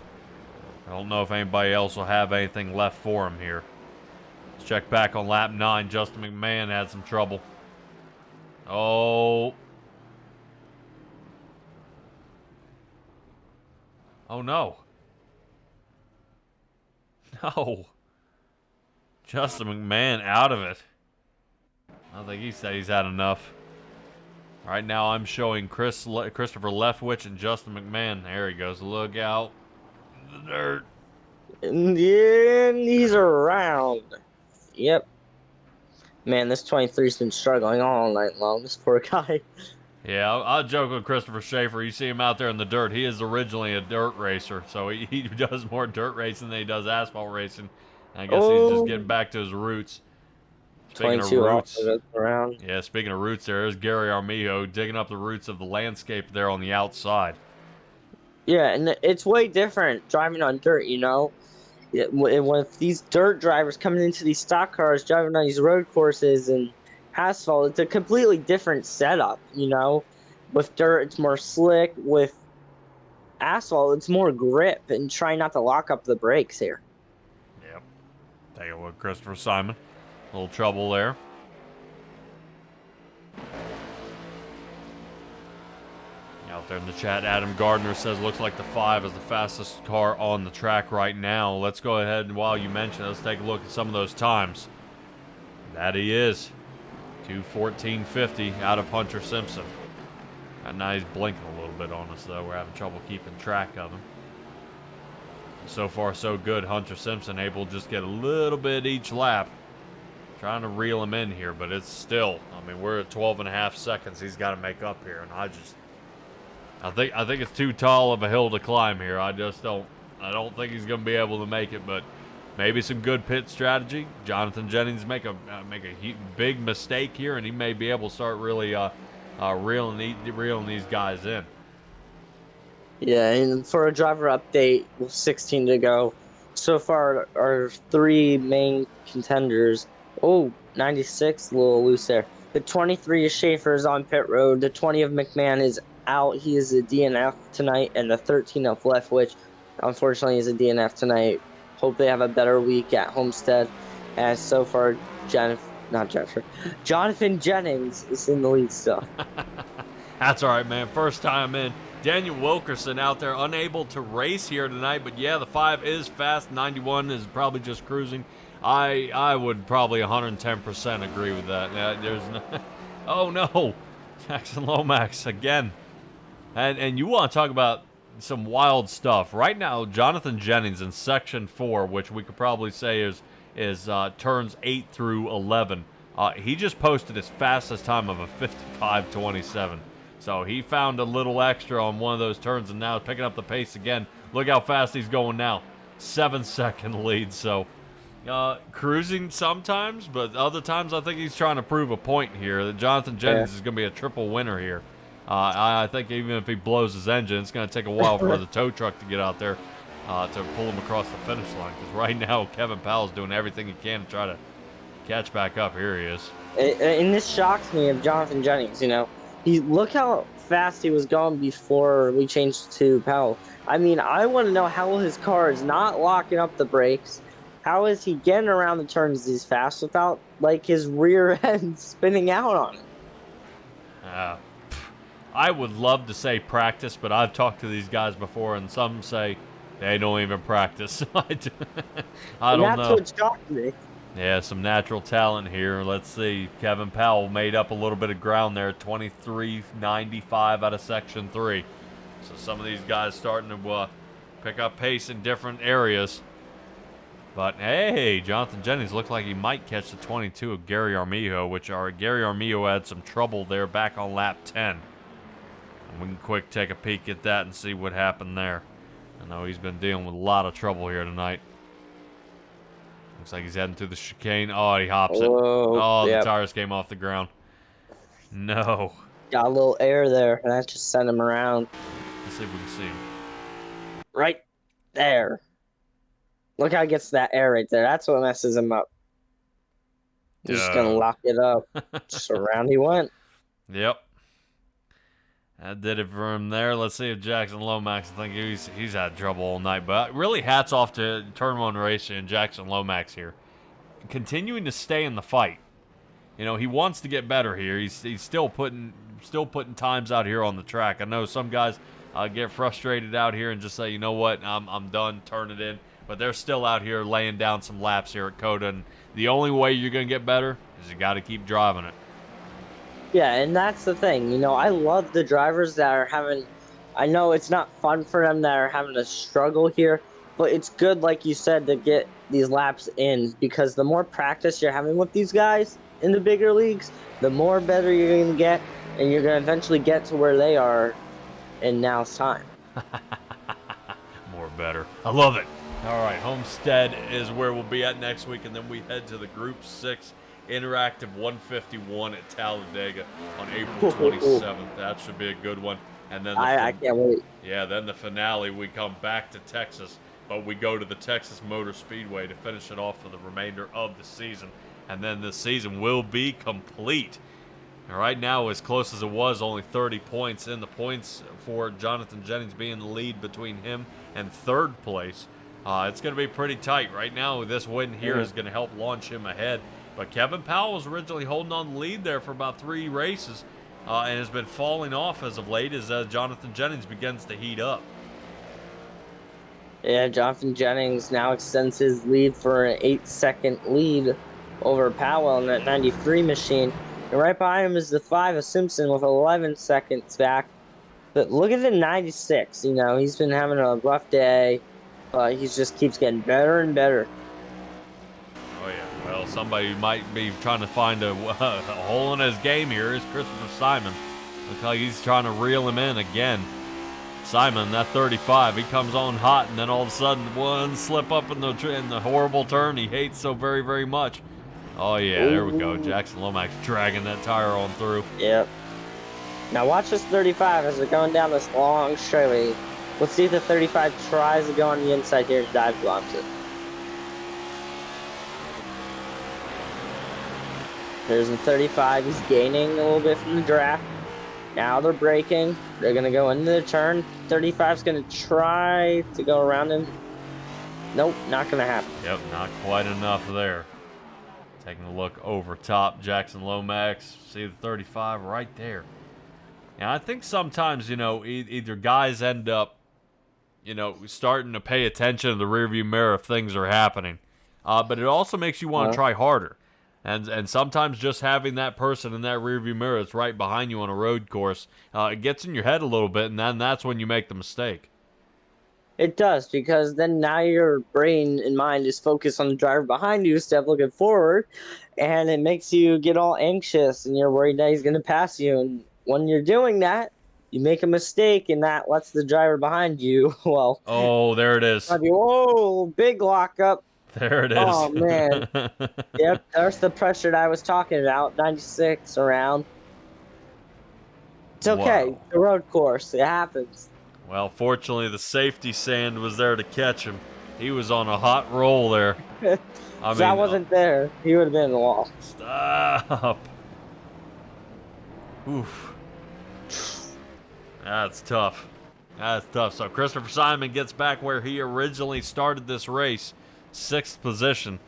I don't know if anybody else will have anything left for him here. Let's check back on lap 9. Justin McMahon had some trouble. Oh. Oh, no. No. Justin McMahon out of it. I think he said he's had enough. Right now I'm showing Christopher Leftwich and Justin McMahon. There he goes. Look out. The dirt. And he's around. Yep. Man, this 23's been struggling all night long. This poor guy. Yeah, I'll joke with Christopher Schaefer. You see him out there in the dirt. He is originally a dirt racer, so he does more dirt racing than he does asphalt racing. I guess he's just getting back to his roots. Speaking of roots, around. Yeah, speaking of roots, there's Gary Armijo digging up the roots of the landscape there on the outside. Yeah, and it's way different driving on dirt, you know? With these dirt drivers coming into these stock cars, driving on these road courses and asphalt, it's a completely different setup, you know? With dirt, it's more slick. With asphalt, it's more grip and try not to lock up the brakes here. Yep. Take a look, Christopher Simon. A little trouble there. Out there in the chat, Adam Gardner says, looks like the 5 is the fastest car on the track right now. Let's go ahead and while you mention it, let's take a look at some of those times. That he is. 2:14.50 out of Hunter Simpson. And now he's blinking a little bit on us, though. We're having trouble keeping track of him. So far, so good. Hunter Simpson able to just get a little bit each lap. Trying to reel him in here, but it's still, I mean, we're at 12.5 seconds he's got to make up here, and I think it's too tall of a hill to climb here. I don't think he's going to be able to make it, but maybe some good pit strategy. Jonathan Jennings make a big mistake here, and he may be able to start really reeling these guys in. Yeah, and for a driver update, with 16 to go, so far our 3 main contenders. 96, a little loose there. The 23 of Schaefer is on pit road. The 20 of McMahon is out. He is a DNF tonight. And the 13 of Leftwich, unfortunately, is a DNF tonight. Hope they have a better week at Homestead. As so far, Jonathan Jennings is in the lead still. That's all right, man. First time in. Daniel Wilkerson out there unable to race here tonight. But, yeah, the 5 is fast. 91 is probably just cruising. I would probably 110% agree with that. There's no, oh no, Jackson Lomax again, and you want to talk about some wild stuff right now? Jonathan Jennings in section 4, which we could probably say is turns 8 through 11. He just posted his fastest time of a 55:27. So he found a little extra on one of those turns, and now picking up the pace again. Look how fast he's going now, 7-second lead. So. Cruising sometimes, but other times I think he's trying to prove a point here that Jonathan Jennings is going to be a triple winner here. I think even if he blows his engine, it's going to take a while for the tow truck to get out there to pull him across the finish line. Because right now, Kevin Powell's doing everything he can to try to catch back up. Here he is. And this shocks me of Jonathan Jennings, you know. Look how fast he was going before we changed to Powell. I mean, I want to know how his car is not locking up the brakes. How is he getting around the turns these fast without, like, his rear end spinning out on him? I would love to say practice, but I've talked to these guys before, and some say they don't even practice. I don't know. That's what shocked me. Yeah, some natural talent here. Let's see. Kevin Powell made up a little bit of ground there, 23.95 out of Section 3. So some of these guys starting to pick up pace in different areas. But hey, Jonathan Jennings looked like he might catch the 22 of Gary Armijo, Gary Armijo had some trouble there back on lap 10. And we can quick take a peek at that and see what happened there. I know he's been dealing with a lot of trouble here tonight. Looks like he's heading through the chicane. Oh, he hops it. Oh, the tires came off the ground. No. Got a little air there, and that just sent him around. Let's see if we can see him. Right there. Look how he gets that air right there. That's what messes him up. He's just going to lock it up. Just around he went. Yep. That did it for him there. Let's see if Jackson Lomax, I think he's had trouble all night. But really hats off to Turn 1 Racing and Jackson Lomax here. Continuing to stay in the fight. You know, he wants to get better here. He's still putting times out here on the track. I know some guys get frustrated out here and just say, you know what, I'm done, turn it in. But they're still out here laying down some laps here at COTA. And the only way you're going to get better is you got to keep driving it. Yeah, and that's the thing. You know, I love the drivers that are having... I know it's not fun for them that are having to struggle here, but it's good, like you said, to get these laps in, because the more practice you're having with these guys in the bigger leagues, the more better you're going to get, and you're going to eventually get to where they are, and now it's time. More better. I love it. All right, Homestead is where we'll be at next week, and then we head to the Group 6 Interactive 151 at Talladega on April 27th. That should be a good one. And then I can't wait. Yeah, then the finale, we come back to Texas, but we go to the Texas Motor Speedway to finish it off for the remainder of the season. And then the season will be complete. And right now, as close as it was, only 30 points in the points for Jonathan Jennings being the lead between him and third place. It's going to be pretty tight. Right now, this win here is going to help launch him ahead. But Kevin Powell was originally holding on the lead there for about 3 races and has been falling off as of late as Jonathan Jennings begins to heat up. Yeah, Jonathan Jennings now extends his lead for an 8-second lead over Powell in that 93 machine. And right behind him is the 5 of Simpson with 11 seconds back. But look at the 96. You know, he's been having a rough day, but he just keeps getting better and better. Oh, yeah. Well, somebody might be trying to find a hole in his game here is Christopher Simon. Looks like he's trying to reel him in again. Simon, that 35, he comes on hot, and then all of a sudden, one slip up in the horrible turn he hates so very, very much. Oh, yeah, there we go. Jackson Lomax dragging that tire on through. Yep. Now watch this 35 as they're going down this long straightaway. Let's see if the 35 tries to go on the inside here and dive bombs it. There's the 35. He's gaining a little bit from the draft. Now they're braking. They're going to go into the turn. 35's going to try to go around him. Nope, not going to happen. Yep, not quite enough there. Taking a look over top, Jackson Lomax. See the 35 right there. And I think sometimes, you know, either guys end up, you know, starting to pay attention to the rearview mirror if things are happening. But it also makes you want to try harder. And sometimes just having that person in that rearview mirror that's right behind you on a road course, it gets in your head a little bit, and then that's when you make the mistake. It does, because then now your brain and mind is focused on the driver behind you instead of looking forward, and it makes you get all anxious, and you're worried that he's going to pass you. And when you're doing that, you make a mistake, and that lets the driver behind you, well... Oh, there it is. Oh, big lockup. There it is. Oh, man. Yep, there's the pressure that I was talking about. 96 around. It's okay. Wow. The road course. It happens. Well, fortunately, the safety sand was there to catch him. He was on a hot roll there. If that wasn't there, he would have been in the wall. Stop. Oof. That's tough. That's tough. So Christopher Simon gets back where he originally started this race. 6th position.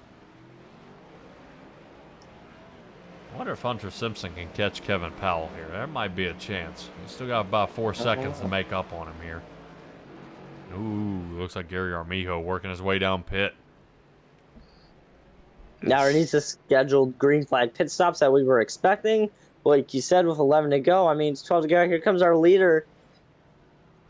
I wonder if Hunter Simpson can catch Kevin Powell here. There might be a chance. He's still got about 4 seconds to make up on him here. Ooh, looks like Gary Armijo working his way down pit. Now it needs a scheduled green flag pit stops that we were expecting. Like you said, with 11 to go, I mean, it's 12 to go. Here comes our leader,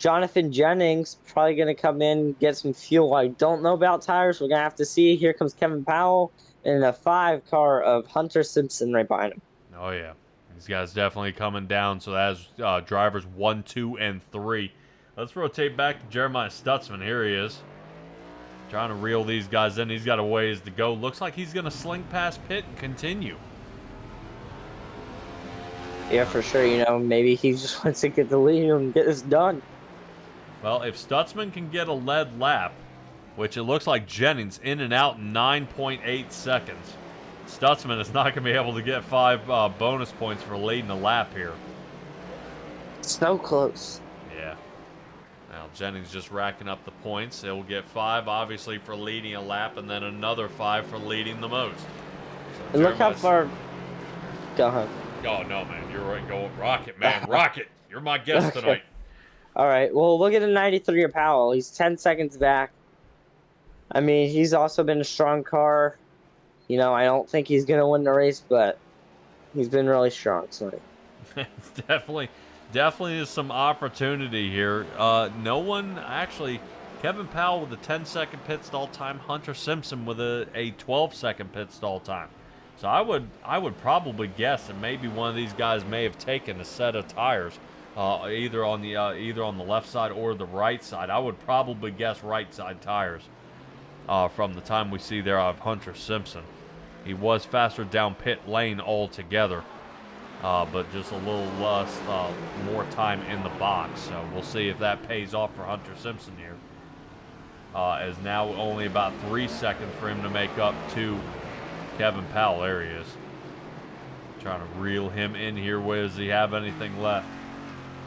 Jonathan Jennings probably going to come in, get some fuel. I don't know about tires. We're going to have to see. Here comes Kevin Powell in a 5 car of Hunter Simpson right behind him. Oh, yeah. These guys definitely coming down. So that's drivers 1, 2, and 3. Let's rotate back to Jeremiah Stutzman. Here he is. Trying to reel these guys in. He's got a ways to go. Looks like he's going to slink past Pitt and continue. Yeah, for sure. Maybe he just wants to get the lead and get this done. Well, if Stutzman can get a lead lap, which it looks like Jennings in and out in 9.8 seconds, Stutzman is not going to be able to get 5 bonus points for leading a lap here. So close. Yeah. Now, Jennings just racking up the points. He'll get 5, obviously, for leading a lap, and then another 5 for leading the most. So and look how far... Go ahead. Oh, no, man. You're right. Go Rocket, man. Rocket. You're my guest tonight. All right. Well, look at the 93 of Powell. He's 10 seconds back. I mean, he's also been a strong car. I don't think he's going to win the race, but he's been really strong tonight. Definitely is some opportunity here. No one actually. Kevin Powell with a 10-second pit stall time. Hunter Simpson with a 12-second pit stall time. So I would probably guess that maybe one of these guys may have taken a set of tires, either on the left side or the right side. I would probably guess right side tires from the time we see there of Hunter Simpson. He was faster down pit lane altogether, but just a little less, more time in the box. So we'll see if that pays off for Hunter Simpson here. As now only about 3 seconds for him to make up to Kevin Powell. There he is. Trying to reel him in here. Where does he have anything left?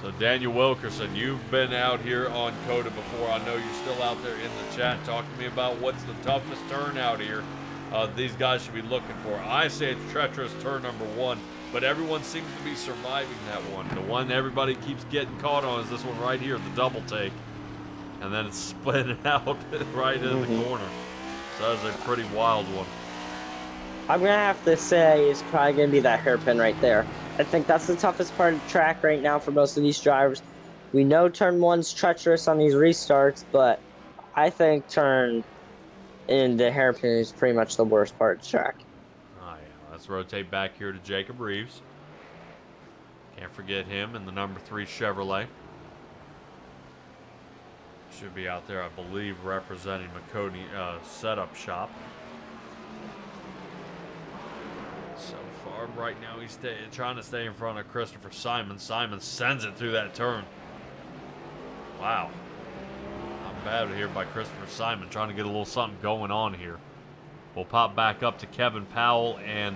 So Daniel Wilkerson, you've been out here on COTA before. I know you're still out there in the chat. Talk to me about what's the toughest turn out here these guys should be looking for. I say it's treacherous turn number 1, but everyone seems to be surviving that one. The one everybody keeps getting caught on is this one right here, the double take. And then it's split out right in the corner. So that's a pretty wild one. I'm going to have to say it's probably going to be that hairpin right there. I think that's the toughest part of the track right now for most of these drivers. We know turn 1's treacherous on these restarts, but I think turn in the hairpin is pretty much the worst part of the track. Oh, yeah. Let's rotate back here to Jacob Reeves. Can't forget him in the number 3 Chevrolet. Should be out there, I believe, representing McConey setup shop. So far, right now, he's trying to stay in front of Christopher Simon. Simon sends it through that turn. Wow. Not bad here by Christopher Simon, trying to get a little something going on here. We'll pop back up to Kevin Powell and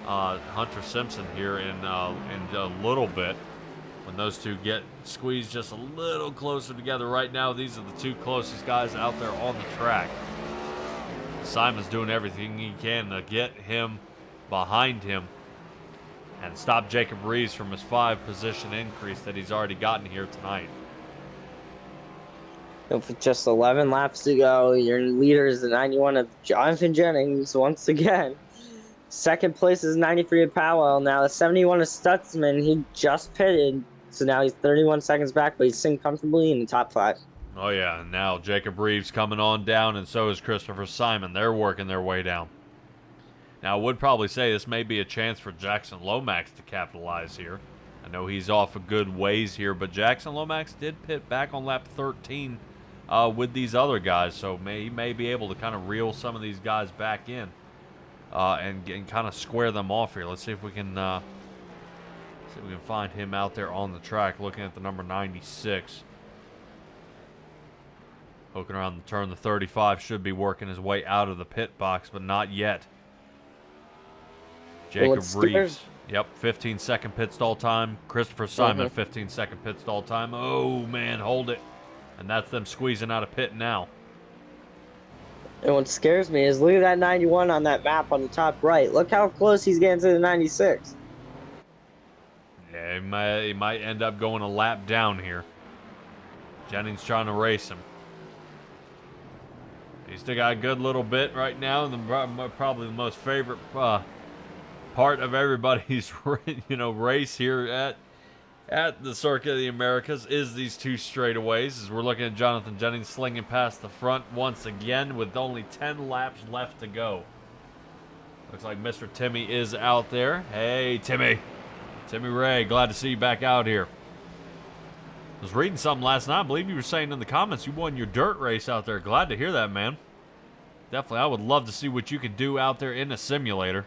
Hunter Simpson here in a little bit. When those two get squeezed just a little closer together. Right now, these are the 2 closest guys out there on the track. Simon's doing everything he can to get him behind him and stop Jacob Reeves from his 5 position increase that he's already gotten here tonight. With just 11 laps to go, your leader is the 91 of Jonathan Jennings once again. Second place is 93 of Powell. Now the 71 of Stutzman. He just pitted, so now he's 31 seconds back, but he's sitting comfortably in the top 5. Oh yeah, and now Jacob Reeves coming on down, and so is Christopher Simon. They're working their way down. Now, I would probably say this may be a chance for Jackson Lomax to capitalize here. I know he's off a good ways here, but Jackson Lomax did pit back on lap 13 with these other guys, so he may be able to kind of reel some of these guys back in and kind of square them off here. Let's see if we can find him out there on the track, looking at the number 96. Poking around the turn, the 35 should be working his way out of the pit box, but not yet. Jacob Reeves, yep, 15-second pit stall time. Christopher Simon, 15-second pit stall time. Oh, man, hold it. And that's them squeezing out of pit now. And what scares me is look at that 91 on that map on the top right. Look how close he's getting to the 96. Yeah, he might end up going a lap down here. Jennings trying to race him. He's still got a good little bit right now. Probably the most favorite part of everybody's race here at the Circuit of the Americas is these two straightaways, as we're looking at Jonathan Jennings slinging past the front once again with only 10 laps left to go. Looks like Mr. Timmy is out there. Hey, Timmy. Timmy Ray, glad to see you back out here. I was reading something last night. I believe you were saying in the comments you won your dirt race out there. Glad to hear that, man. Definitely, I would love to see what you could do out there in a simulator.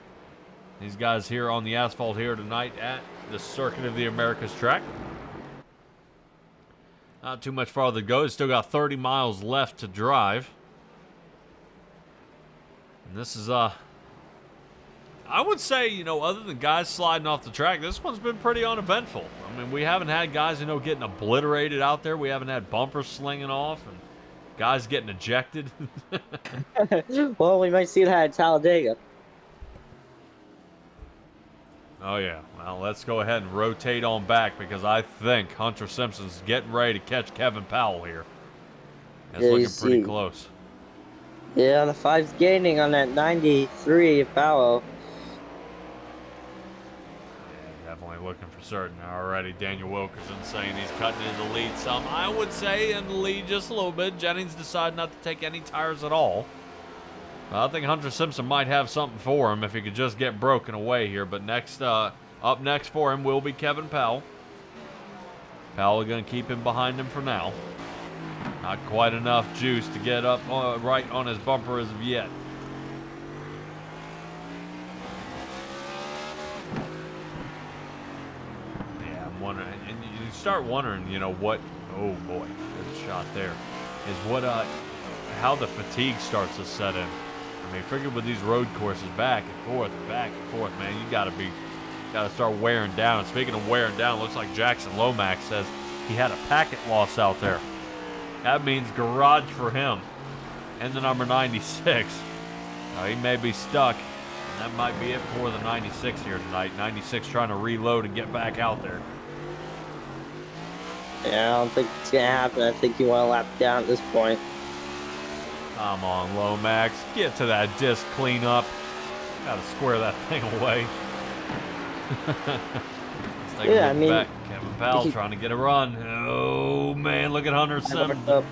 These guys here on the asphalt here tonight at the Circuit of the Americas track. Not too much farther to go. It's still got 30 miles left to drive. And this is, I would say, you know, other than guys sliding off the track, this one's been pretty uneventful. I mean, we haven't had guys, you know, getting obliterated out there. We haven't had bumpers slinging off and guys getting ejected. Well, we might see that at Talladega. Oh, yeah. Well, let's go ahead and rotate on back because I think Hunter Simpson's getting ready to catch Kevin Powell here. It's looking pretty close. Yeah, the 5's gaining on that 93 of Powell. Yeah, definitely looking for certain already. Daniel Wilkerson saying he's cutting into the lead some. I would say in the lead just a little bit. Jennings decided not to take any tires at all. I think Hunter Simpson might have something for him if he could just get broken away here. But next, up next for him will be Kevin Powell. Powell going to keep him behind him for now. Not quite enough juice to get up right on his bumper as of yet. Yeah, I'm wondering, and you start wondering, you know what? Oh boy, good shot there. Is what how the fatigue starts to set in. I mean, figure with these road courses back and forth, man, you gotta start wearing down. And speaking of wearing down, looks like Jackson Lomax says he had a packet loss out there. That means garage for him. And the number 96. He may be stuck. And that might be it for the 96 here tonight. 96 trying to reload and get back out there. Yeah, I don't think it's gonna happen. I think you want to lap down at this point. Come on, Lomax. Get to that disc cleanup. Gotta square that thing away. Let's take a look back. Kevin Powell trying to get a run. Oh, man, look at Hunter Simpson. All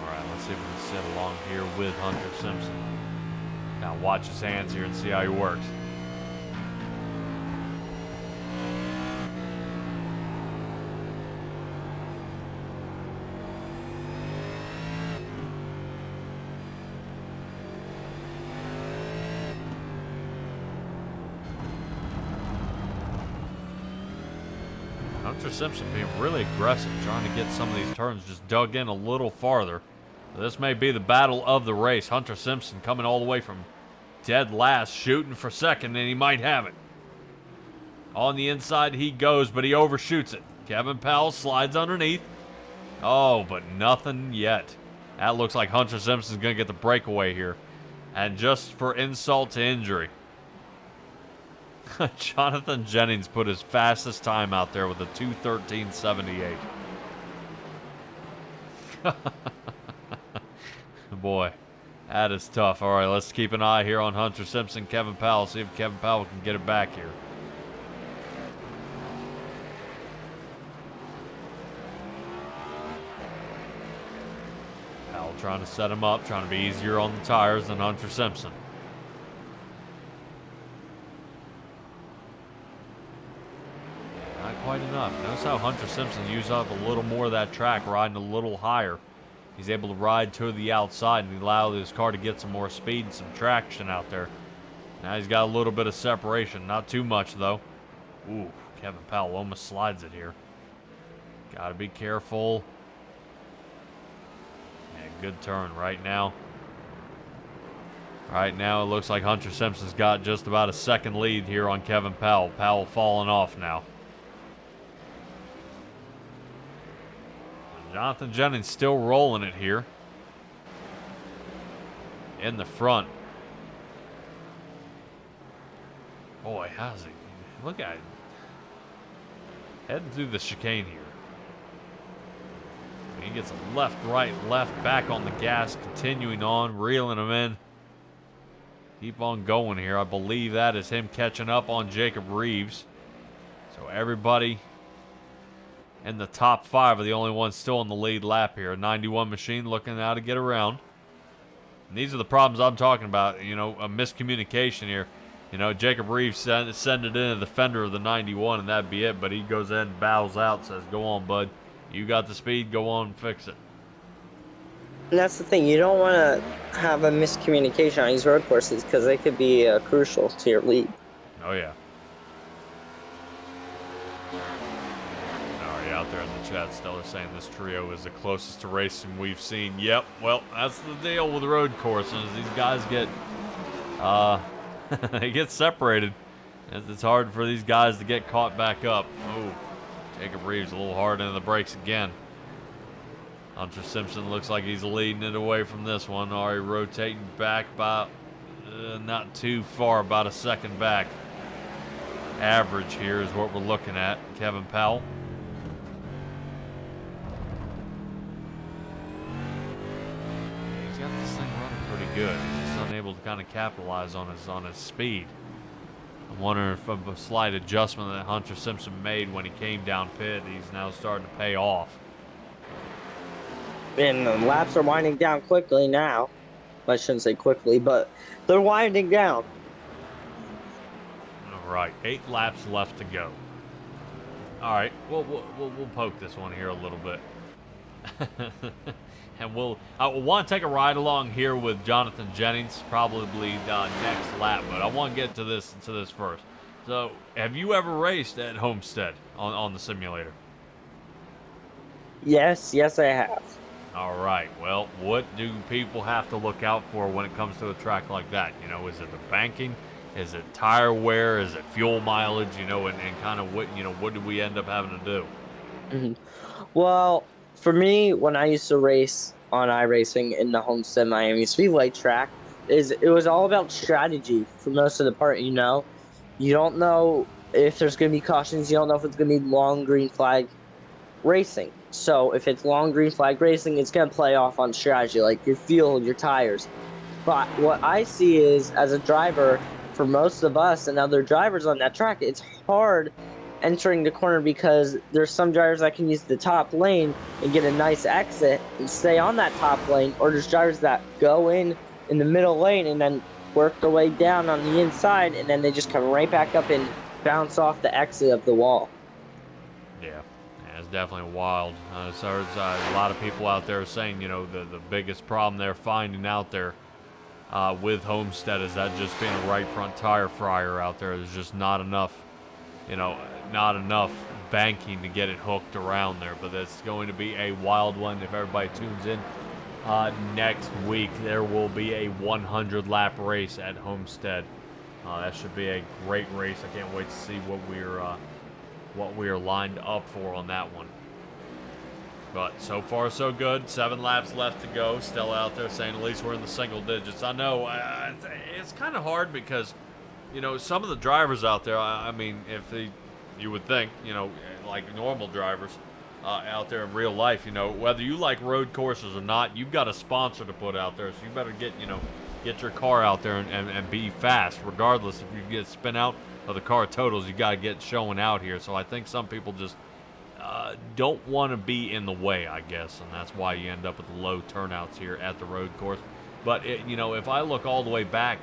right, let's see if we can sit along here with Hunter Simpson. Now watch his hands here and see how he works. Hunter Simpson being really aggressive, trying to get some of these turns just dug in a little farther. This may be the battle of the race. Hunter Simpson coming all the way from dead last, shooting for second, and he might have it. On the inside he goes, but he overshoots it. Kevin Powell slides underneath. Oh, but nothing yet. That looks like Hunter Simpson's going to get the breakaway here. And just for insult to injury, Jonathan Jennings put his fastest time out there with a 2:13.78. Boy, that is tough. All right, let's keep an eye here on Hunter Simpson, Kevin Powell, see if Kevin Powell can get it back here. Powell trying to set him up, trying to be easier on the tires than Hunter Simpson. Not quite enough. Notice how Hunter Simpson used up a little more of that track, riding a little higher. He's able to ride to the outside and allow his car to get some more speed and some traction out there. Now he's got a little bit of separation. Not too much, though. Ooh, Kevin Powell almost slides it here. Got to be careful. Yeah, good turn right now. Right now, it looks like Hunter Simpson's got just about a second lead here on Kevin Powell. Powell falling off now. Jonathan Jennings still rolling it here. In the front. Boy, how's he? Look at him. Heading through the chicane here. He gets a left, right, left, back on the gas, continuing on, reeling him in. keep on going here. I believe that is him catching up on Jacob Reeves. So everybody in the top 5 are the only ones still in the lead lap here. 91 machine looking now to get around. And these are the problems I'm talking about. You know, a miscommunication here. You know, Jacob Reeves send it into the fender of the 91, and that'd be it. But he goes in, bows out, says, "Go on, bud. You got the speed. Go on and fix it." And that's the thing. You don't want to have a miscommunication on these road courses because they could be crucial to your lead. Oh, yeah. All right, out there in the chat, Stellar saying this trio is the closest to racing we've seen. Yep, well, that's the deal with road courses. These guys get, they get separated. It's hard for these guys to get caught back up. Oh, Jacob Reeves a little hard into the brakes again. Hunter Simpson looks like he's leading it away from this one. Already rotating back about not too far, about a second back. Average here is what we're looking at. Kevin Powell. He's got this thing running pretty good. He's just unable to kind of capitalize on his speed. I'm wondering if a slight adjustment that Hunter Simpson made when he came down pit, he's now starting to pay off. And the laps are winding down quickly now. I shouldn't say quickly, but they're winding down. All right, 8 laps left to go. All right, we'll poke this one here a little bit. And I want to take a ride along here with Jonathan Jennings, probably next lap, but I want to get to this first. So, have you ever raced at Homestead on the simulator? Yes, I have. All right, well, what do people have to look out for when it comes to a track like that? You know, is it the banking? Is it tire wear? Is it fuel mileage? You know, and kind of what do we end up having to do? Mm-hmm. Well, for me, when I used to race on iRacing in the Homestead Miami Speedway track, it was all about strategy for most of the part. You know, you don't know if there's going to be cautions. You don't know if it's going to be long green flag racing. So if it's long green flag racing, it's going to play off on strategy, like your fuel, your tires. But what I see is, as a driver, for most of us and other drivers on that track, it's hard entering the corner because there's some drivers that can use the top lane and get a nice exit and stay on that top lane, or there's drivers that go in the middle lane and then work their way down on the inside, and then they just come right back up and bounce off the exit of the wall. Yeah. It's definitely wild. So a lot of people out there saying, you know, the biggest problem they're finding out there with Homestead is that just being a right front tire fryer out there. There's just not enough, you know, not enough banking to get it hooked around there. But it's going to be a wild one if everybody tunes in. Next week, there will be a 100-lap race at Homestead. That should be a great race. I can't wait to see what we are lined up for on that one. But so far so good. 7 laps left to go. Still out there saying at least we're in the single digits. I know it's kind of hard because, you know, some of the drivers out there, I mean, you would think, you know, like normal drivers out there in real life, you know, whether you like road courses or not, you've got a sponsor to put out there. So you better get your car out there and be fast, regardless if you get spin out of the car totals. You got to get showing out here. So I think some people just don't want to be in the way, I guess, and that's why you end up with low turnouts here at the road course. But you know, if I look all the way back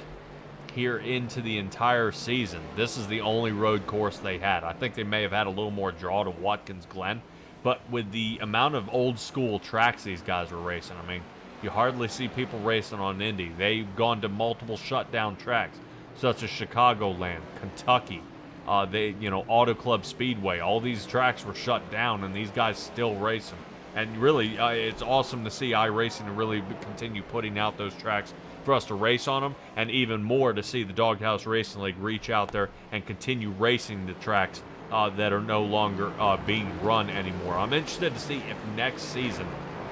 here into the entire season, this is the only road course they had. I think they may have had a little more draw to Watkins Glen, but with the amount of old school tracks these guys were racing, I mean, you hardly see people racing on Indy. They've gone to multiple shutdown tracks, such as Chicagoland, Kentucky, Auto Club Speedway. All these tracks were shut down, and these guys still race them. And really, it's awesome to see iRacing to really continue putting out those tracks for us to race on them, and even more to see the Doghouse Racing League reach out there and continue racing the tracks that are no longer being run anymore. I'm interested to see if next season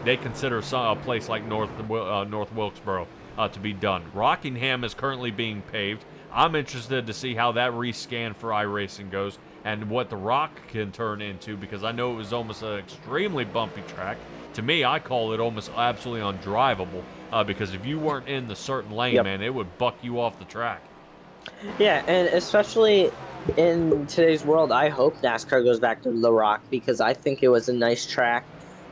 they consider a place like North Wilkesboro to be done. Rockingham is currently being paved. I'm interested to see how that rescan for iRacing goes and what the Rock can turn into, because I know it was almost an extremely bumpy track. To me, I call it almost absolutely undrivable. because if you weren't in the certain lane, Yep. man, it would buck you off the track. Yeah, and especially in today's world, I hope NASCAR goes back to the Rock because I think it was a nice track.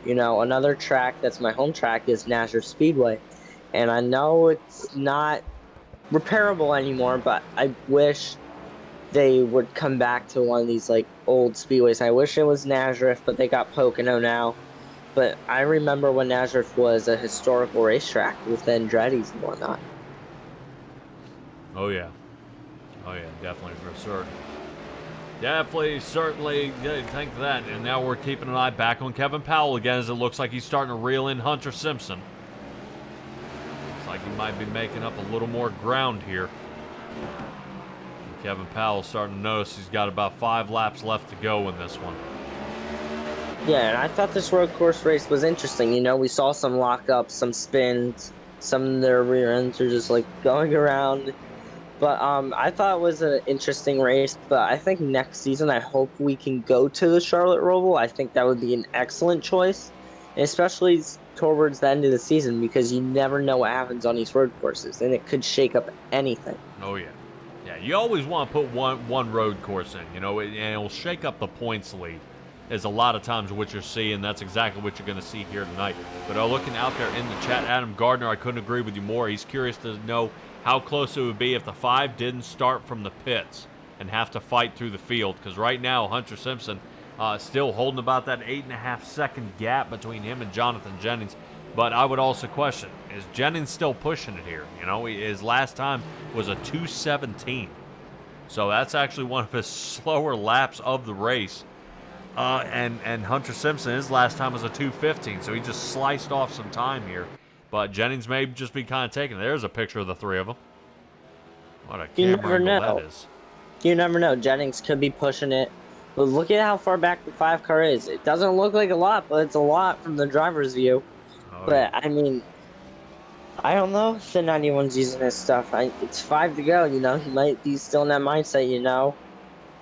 Another track that's my home track is Nazareth Speedway, and I know it's not repairable anymore, but I wish they would come back to one of these like old speedways. I wish it was Nazareth, but they got Pocono now. But I remember when Nazareth was a historical racetrack with the Andretti's and whatnot. Oh yeah, definitely for certain. Definitely, certainly, think that. And now we're keeping an eye back on Kevin Powell again, as it looks like he's starting to reel in Hunter Simpson. Looks like he might be making up a little more ground here. And Kevin Powell's starting to notice he's got about 5 laps left to go in this one. Yeah, and I thought this road course race was interesting. We saw some lockups, some spins, some of their rear ends are just like going around. But I thought it was an interesting race. But I think next season, I hope we can go to the Charlotte Roval. I think that would be an excellent choice, especially towards the end of the season, because you never know what happens on these road courses, and it could shake up anything. Oh yeah, you always want to put one road course in, and it'll shake up the points lead. Is a lot of times what you're seeing. That's exactly what you're going to see here tonight. But looking out there in the chat, Adam Gardner, I couldn't agree with you more. He's curious to know how close it would be if the 5 didn't start from the pits and have to fight through the field. Because right now, Hunter Simpson still holding about that 8.5-second gap between him and Jonathan Jennings. But I would also question, is Jennings still pushing it here? His last time was a 2:17. So that's actually one of his slower laps of the race. And Hunter Simpson, his last time was a 2:15, so he just sliced off some time here. But Jennings may just be kind of taking it. There's a picture of the 3 of them. What a camera angle that is. You never know. Jennings could be pushing it. But look at how far back the 5 car is. It doesn't look like a lot, but it's a lot from the driver's view. But, I mean, I don't know if the 91's using this stuff. It's 5 to go, He might be still in that mindset,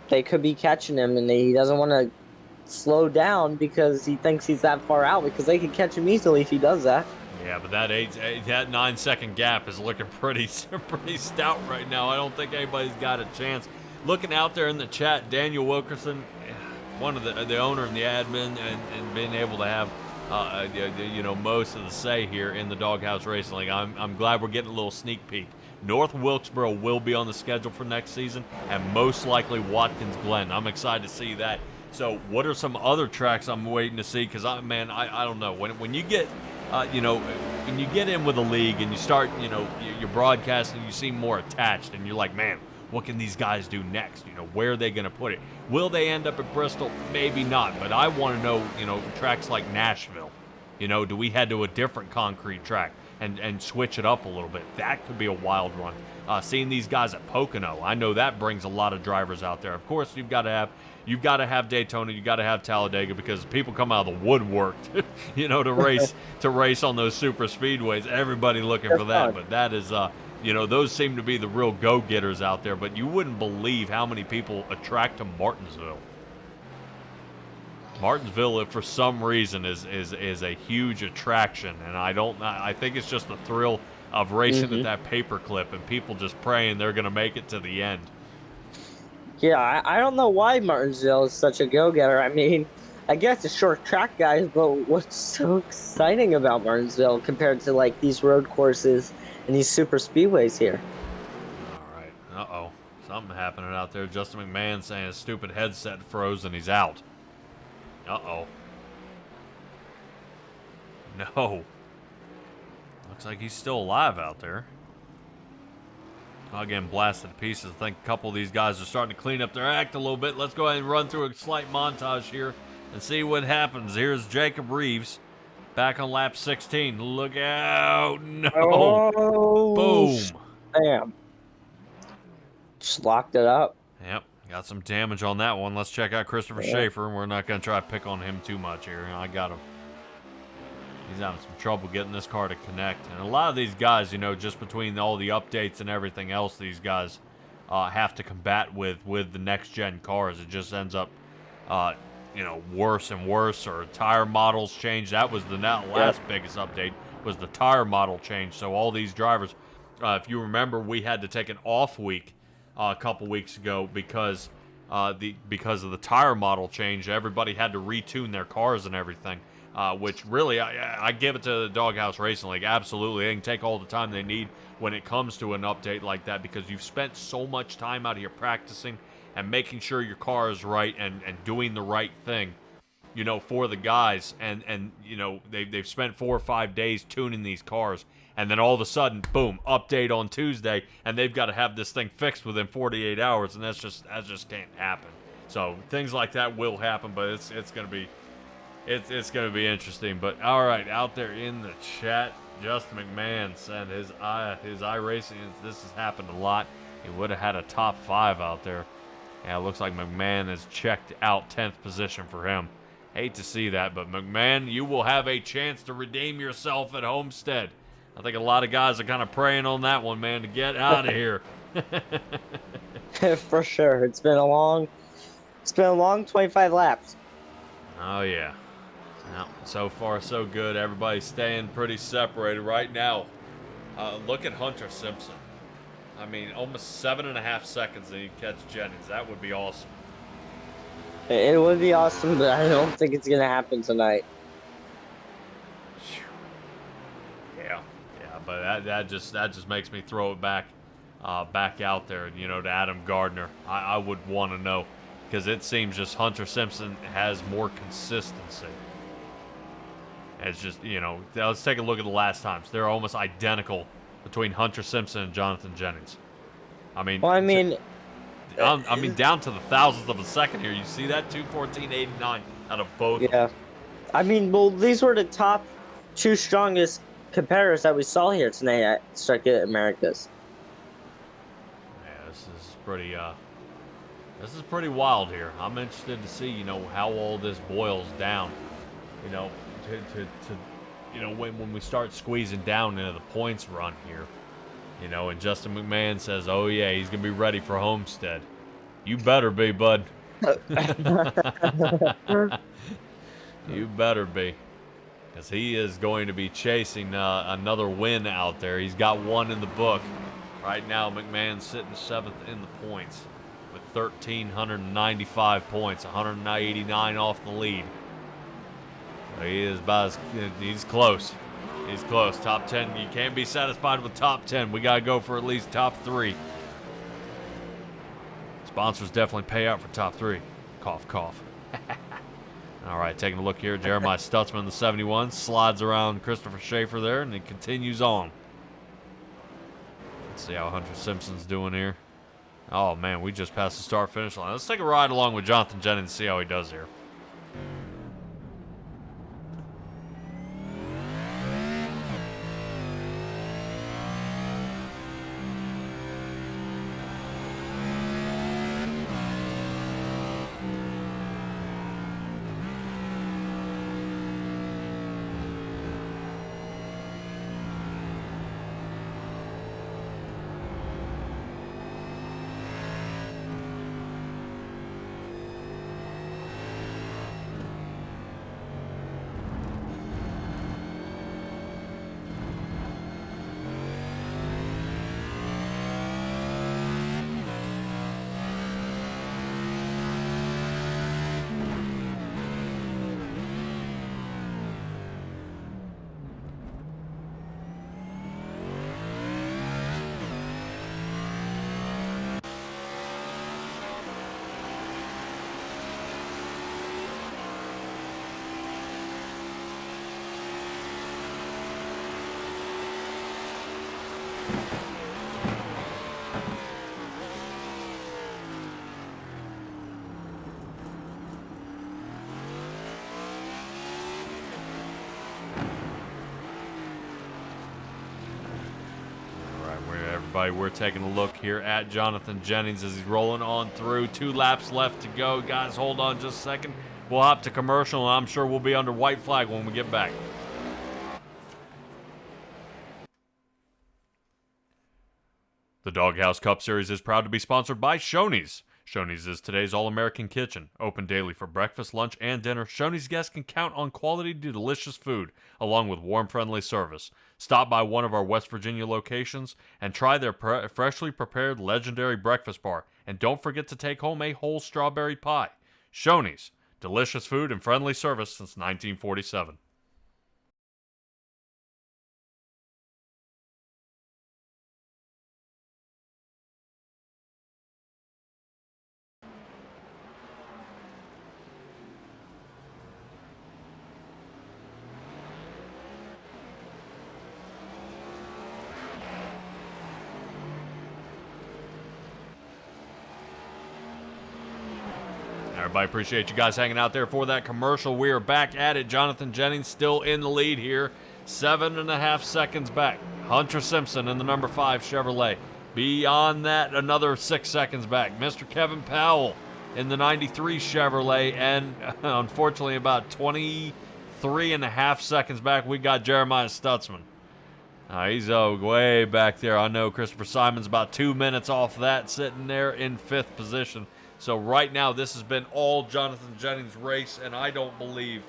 They could be catching him, and he doesn't want to slow down because he thinks he's that far out, because they could catch him easily if he does that. Yeah, but that 9-second gap is looking pretty stout right now. I don't think anybody's got a chance. Looking out there in the chat, Daniel Wilkerson, one of the owner and the admin, and being able to have most of the say here in the Doghouse Racing League. I'm glad we're getting a little sneak peek. North Wilkesboro will be on the schedule for next season, and most likely Watkins Glen. I'm excited to see that. So what are some other tracks I'm waiting to see? Because I don't know. When you get when you get in with a league and you start, you're broadcasting, you seem more attached, and you're like, man, what can these guys do next? Where are they going to put it? Will they end up at Bristol? Maybe not. But I want to know, tracks like Nashville. Do we head to a different concrete track and switch it up a little bit? That could be a wild run. Seeing these guys at Pocono, I know that brings a lot of drivers out there. Of course, you've got to have Daytona, you've got to have Talladega, because people come out of the woodwork, to race on those super speedways. Everybody looking for that, but that is, those seem to be the real go-getters out there. But you wouldn't believe how many people attract to Martinsville. Martinsville, for some reason, is a huge attraction, and I think it's just the thrill of racing at that paperclip and people just praying they're going to make it to the end. Yeah, I don't know why Martinsville is such a go-getter. I mean, I guess it's short track guys, but what's so exciting about Martinsville compared to like these road courses and these super speedways here? All right. Uh-oh. Something happening out there. Justin McMahon saying his stupid headset froze and he's out. Uh-oh. No. Looks like he's still alive out there. Again, blasted to pieces. I think a couple of these guys are starting to clean up their act a little bit. Let's go ahead and run through a slight montage here and see what happens. Here's Jacob Reeves back on lap 16. Look out. No. Oh, boom. Damn. Just locked it up. Yep. Got some damage on that one. Let's check out Christopher Schaefer. We're not going to try to pick on him too much here. I got him. He's having some trouble getting this car to connect. And a lot of these guys, just between all the updates and everything else, these guys have to combat with the next-gen cars. It just ends up, worse and worse, or tire models change. That was the last biggest update was the tire model change. So all these drivers, if you remember, we had to take an off week a couple weeks ago because of the tire model change. Everybody had to retune their cars and everything. Which really, I give it to the Doghouse Racing League. Absolutely, they can take all the time they need when it comes to an update like that, because you've spent so much time out here practicing and making sure your car is right and doing the right thing, for the guys. And they've spent 4 or 5 days tuning these cars, and then all of a sudden, boom, update on Tuesday, and they've got to have this thing fixed within 48 hours, and that just can't happen. So things like that will happen, but it's going to be. It's going to be interesting. But all right, out there in the chat, Justin McMahon said his iRacing, this has happened a lot. He would have had a top 5 out there. Yeah, it looks like McMahon has checked out 10th position for him. Hate to see that, but McMahon, you will have a chance to redeem yourself at Homestead. I think a lot of guys are kind of praying on that one, man, to get out of here. For sure. It's been a long 25 laps. Oh, yeah. Well, so far, so good. Everybody's staying pretty separated right now. Look at Hunter Simpson. I mean, almost 7.5 seconds and he catch Jennings. That would be awesome. It would be awesome, but I don't think it's going to happen tonight. Yeah, but that just makes me throw it back out there, to Adam Gardner. I would want to know, because it seems just Hunter Simpson has more consistency. It's just, let's take a look at the last times. They're almost identical between Hunter Simpson and Jonathan Jennings. I mean, down to the thousandth of a second here. You see that? 2:14.89 out of both. Yeah. I mean, well, these were the top 2 strongest competitors that we saw here tonight at Circuit Americas. Yeah, this is pretty wild here. I'm interested to see, how all this boils down. When we start squeezing down into the points run here, and Justin McMahon says, oh yeah, he's gonna be ready for Homestead. You better be, bud. You better be, because he is going to be chasing another win out there. He's got one in the book right now. McMahon's sitting 7th in the points with 1,395 points, 189 off the lead. He is he's close. He's close. Top 10. You can't be satisfied with top 10. We got to go for at least top 3. Sponsors definitely pay out for top 3. Cough, cough. All right, taking a look here. Jeremiah Stutzman, the 71, slides around Christopher Schaefer there, and he continues on. Let's see how Hunter Simpson's doing here. Oh, man, we just passed the start-finish line. Let's take a ride along with Jonathan Jennings and see how he does here. We're taking a look here at Jonathan Jennings as he's rolling on through. 2 laps left to go. Guys, hold on just a second. We'll hop to commercial, and I'm sure we'll be under white flag when we get back. The Doghouse Cup Series is proud to be sponsored by Shoneys. Shoney's is today's all-American kitchen. Open daily for breakfast, lunch, and dinner, Shoney's guests can count on quality, delicious food, along with warm, friendly service. Stop by one of our West Virginia locations and try their freshly prepared legendary breakfast bar. And don't forget to take home a whole strawberry pie. Shoney's, delicious food and friendly service since 1947. Everybody, appreciate you guys hanging out there for that commercial. We are back at it. Jonathan Jennings still in the lead here. 7.5 seconds back. Hunter Simpson in the number 5 Chevrolet. Beyond that, another 6 seconds back. Mr. Kevin Powell in the 93 Chevrolet. And unfortunately, about 23.5 seconds back, we got Jeremiah Stutzman. He's way back there. I know Christopher Simon's about 2 minutes off that, sitting there in 5th position. So right now, this has been all Jonathan Jennings' race, and I don't believe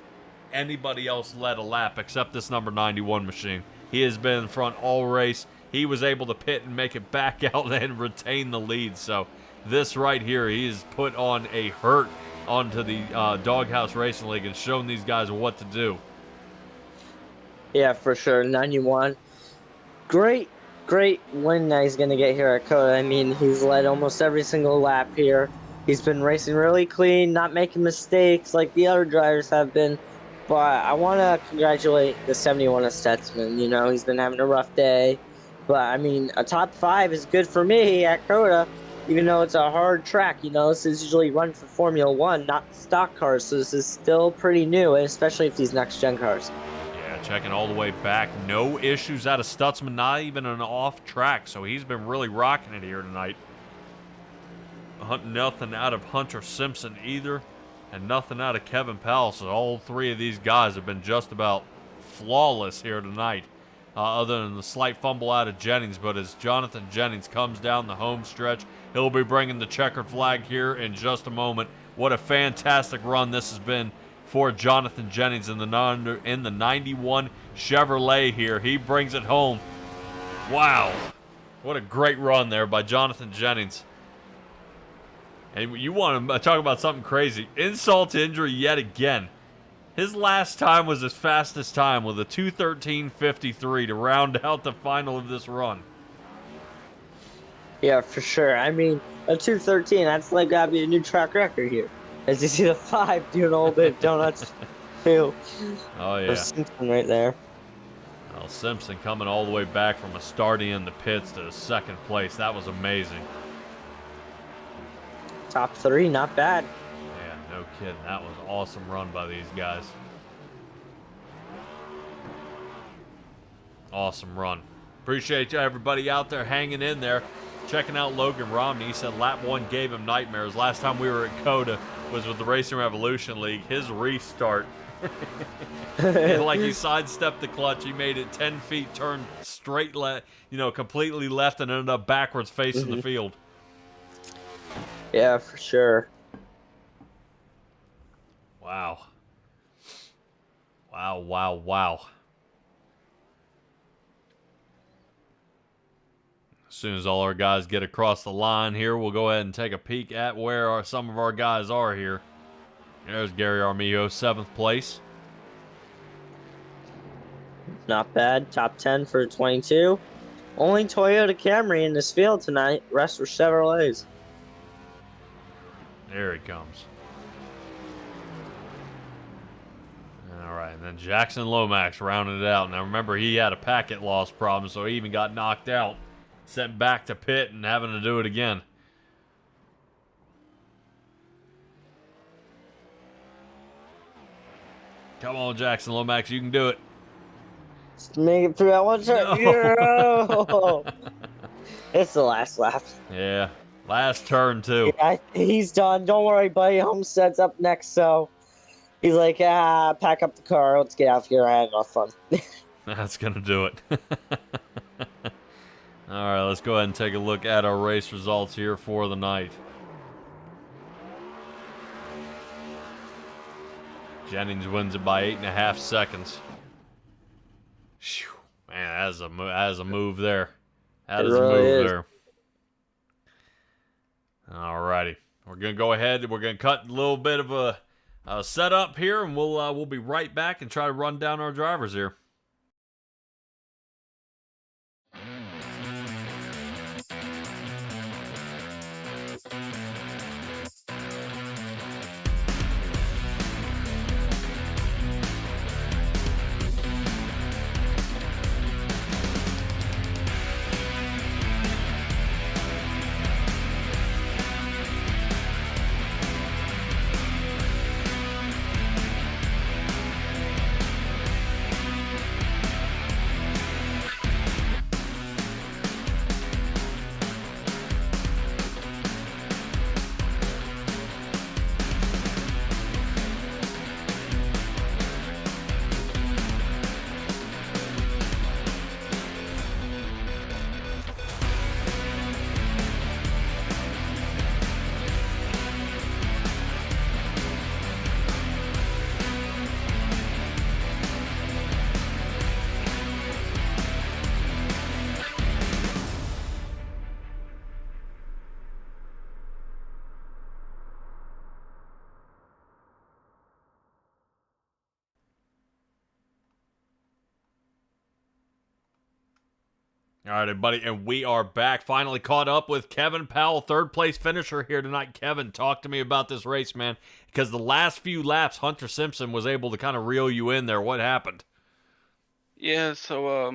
anybody else led a lap except this number 91 machine. He has been in front all race. He was able to pit and make it back out and retain the lead. So this right here, he has put on a hurt onto the Doghouse Racing League and shown these guys what to do. Yeah, for sure. 91. Great win that he's going to get here at COTA. I mean, he's led almost every single lap here. He's been racing really clean, not making mistakes like the other drivers have been. But I want to congratulate the 71 of Stutzman. You know, he's been having a rough day. But, I mean, a top 5 is good for me at COTA, even though it's a hard track. You know, this is usually run for Formula 1, not stock cars. So this is still pretty new, especially if these next-gen cars. Yeah, checking all the way back. No issues out of Stutzman, not even an off track. So he's been really rocking it here tonight. Nothing out of Hunter Simpson either, and nothing out of Kevin Powell. So all 3 of these guys have been just about flawless here tonight, other than the slight fumble out of Jennings. But as Jonathan Jennings comes down the home stretch, he'll be bringing the checkered flag here in just a moment. What a fantastic run this has been for Jonathan Jennings in the 91 Chevrolet here. He brings it home. Wow, what a great run there by Jonathan Jennings. And you want to talk about something crazy. Insult to injury yet again. His last time was his fastest time with a 2:13.53 to round out the final of this run. Yeah, for sure. I mean, a 2:13, that's like gotta be a new track record here. As you see the 5 doing a little bit of donuts too. Oh, yeah. There's Simpson right there. Well, Simpson coming all the way back from a starting in the pits to 2nd place. That was amazing. Top 3, not bad. Yeah, no kidding. That was an awesome run by these guys. Awesome run. Appreciate you, everybody out there hanging in there. Checking out Logan Romney. He said lap 1 gave him nightmares. Last time we were at COTA was with the Racing Revolution League. His restart. Like he sidestepped the clutch. He made it 10 feet, turned straight left, completely left, and ended up backwards facing the field. Yeah, for sure. Wow. Wow. As soon as all our guys get across the line here, we'll go ahead and take a peek at where some of our guys are here. There's Gary Armijo, 7th place. Not bad. Top 10 for 22. Only Toyota Camry in this field tonight. Rest were Chevrolets. There he comes. All right, and then Jackson Lomax rounded it out. Now remember, he had a packet loss problem, so he even got knocked out, sent back to pit, and having to do it again. Come on, Jackson Lomax, you can do it. Just make it through that one turn. No. It's the last lap. Yeah, last turn too. Yeah, he's done. Don't worry, buddy. Homestead's up next, so he's like, pack up the car. Let's get out of here. I had enough fun. That's going to do it. All right, let's go ahead and take a look at our race results here for the night. Jennings wins it by 8.5 seconds. Whew. Man, that is a move there. It really is. Alrighty. We're going to go ahead. We're going to cut a little bit of a setup here, and we'll be right back and try to run down our drivers here. All right, everybody, and we are back. Finally caught up with Kevin Powell, third place finisher here tonight. Kevin, talk to me about this race, man, because the last few laps, Hunter Simpson was able to kind of reel you in there. What happened? Yeah, so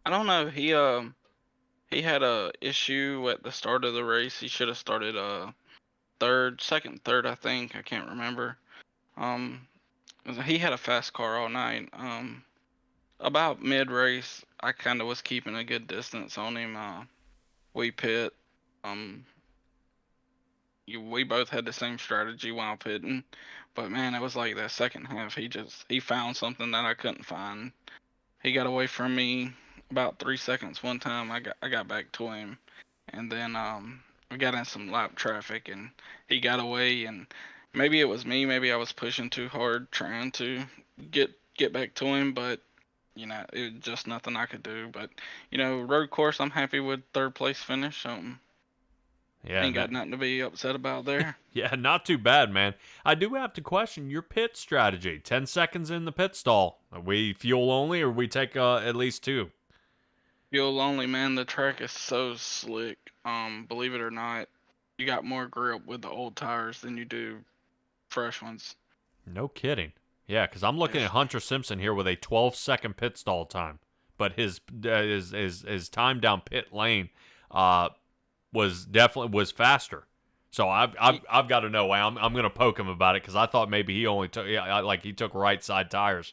I don't know. He had a issue at the start of the race. He should have started second, third, I think. I can't remember. He had a fast car all night. About mid race, I kind of was keeping a good distance on him. We pit. We both had the same strategy while pitting, but man, it was like that second half. He found something that I couldn't find. He got away from me about 3 seconds one time. I got back to him, and then we got in some lap traffic, and he got away. And maybe it was me. Maybe I was pushing too hard trying to get back to him, but it was just nothing I could do. But road course, I'm happy with third place finish. Yeah, ain't got nothing to be upset about there. Yeah, not too bad, man. I do have to question your pit strategy. 10 seconds in the pit stall. Are we fuel only, or we take at least 2? Fuel only, man. The track is so slick. Believe it or not, you got more grip with the old tires than you do fresh ones. No kidding. Yeah, because I'm looking at Hunter Simpson here with a 12-second pit stall time, but his time down pit lane was faster. So I've got to know. I'm gonna poke him about it because I thought maybe he only took he took right side tires.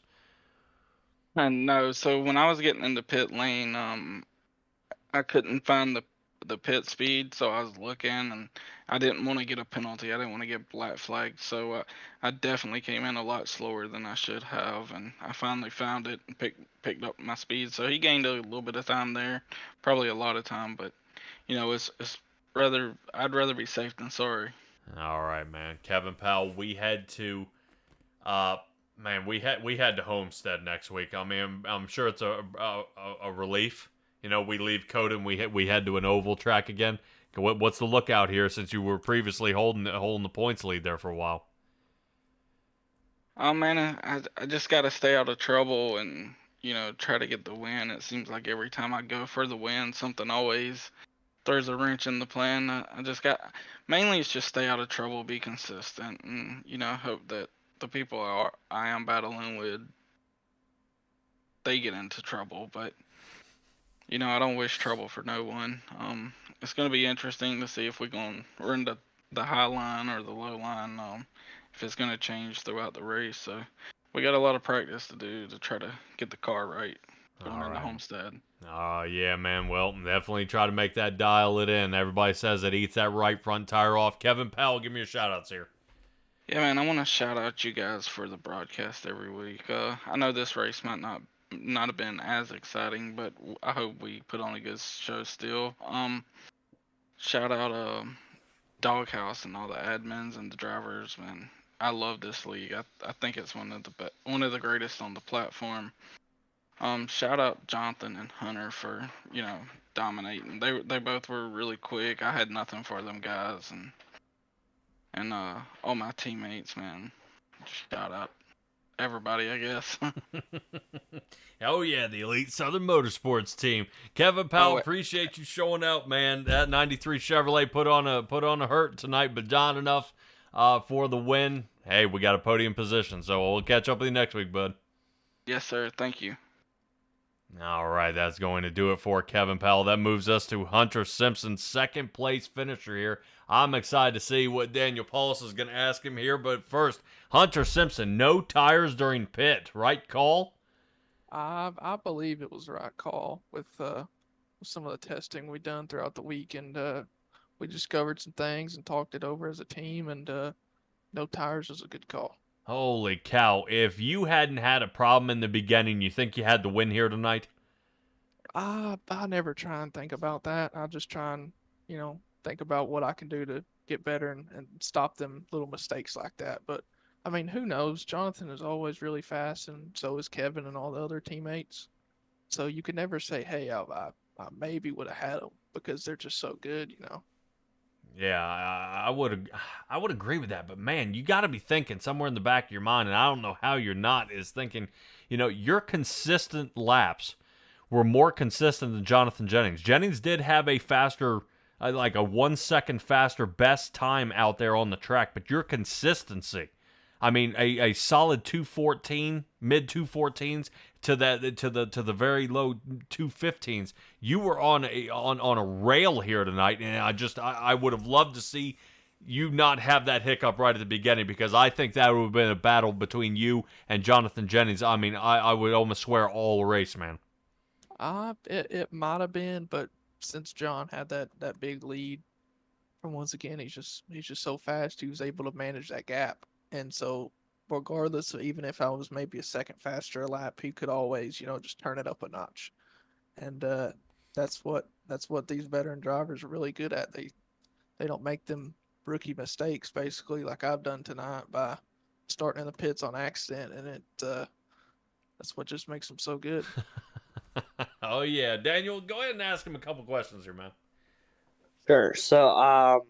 I know. So when I was getting into pit lane, I couldn't find the pit speed, so I was looking, and I didn't want to get a penalty. I didn't want to get black flagged, so I definitely came in a lot slower than I should have, and I finally found it and picked up my speed. So he gained a little bit of time there, probably a lot of time, but I'd rather be safe than sorry. All right, man. Kevin Powell, we head to to Homestead next week. I mean, I'm sure it's a relief. We leave Coda and we head to an oval track again. What's the lookout here since you were previously holding the points lead there for a while? Oh man, I just gotta stay out of trouble and try to get the win. It seems like every time I go for the win, something always throws a wrench in the plan. I just got mainly it's just stay out of trouble, be consistent, and hope that the people I am battling with, they get into trouble. But I don't wish trouble for no one. It's gonna be interesting to see if we're in the high line or the low line. If it's gonna change throughout the race. So we got a lot of practice to do to try to get the car right going into Homestead. Yeah, man. Well, definitely try to make that dial it in. Everybody says it eats that right front tire off. Kevin Powell, give me your shout-outs here. Yeah, man, I want to shout out you guys for the broadcast every week. I know this race might not have been as exciting, but I hope we put on a good show still. Shout out Doghouse and all the admins and the drivers, man. I love this league. I think it's one of the greatest on the platform. Shout out Jonathan and Hunter for dominating. They both were really quick. I had nothing for them guys, and all my teammates, man. Shout out everybody, I guess. Oh yeah, the Elite Southern Motorsports team. Kevin Powell, Oh, appreciate you showing out, man. That '93 Chevrolet put on a hurt tonight, but not enough for the win. Hey, we got a podium position, so we'll catch up with you next week, bud. yes, sir. Thank you. All right, that's going to do it for Kevin Powell. That moves us to Hunter Simpson, second place finisher here. I'm excited to see what Daniel Paulus is going to ask him here, but first, Hunter Simpson, no tires during pit, right call? I believe it was the right call with some of the testing we done throughout the week, and we discovered some things and talked it over as a team, and no tires was a good call. Holy cow, if you hadn't had a problem in the beginning, you think you had the win here tonight? I never try and think about that. I just try and think about what I can do to get better and stop them little mistakes like that. But I mean, who knows? Jonathan is always really fast, and so is Kevin and all the other teammates. So you could never say, "Hey, I maybe would have had them," because they're just so good, Yeah, I would agree with that, but man, you got to be thinking somewhere in the back of your mind, and I don't know how you're not, is thinking, your consistent laps were more consistent than Jonathan Jennings. Jennings did have a faster, like a 1 second faster best time out there on the track, but your consistency, I mean, a solid 214, mid 214s to the very low 215s. You were on a rail here tonight, and I would have loved to see you not have that hiccup right at the beginning, because I think that would have been a battle between you and Jonathan Jennings. I mean, I would almost swear all race, man. It might have been, but since John had that big lead, and once again, he's just so fast, he was able to manage that gap. And so, regardless of even if I was maybe a second faster a lap, he could always, just turn it up a notch. And that's what these veteran drivers are really good at. They don't make them rookie mistakes, basically, like I've done tonight by starting in the pits on accident, and that's what just makes them so good. Oh yeah, Daniel, go ahead and ask him a couple questions here, man. Sure. So,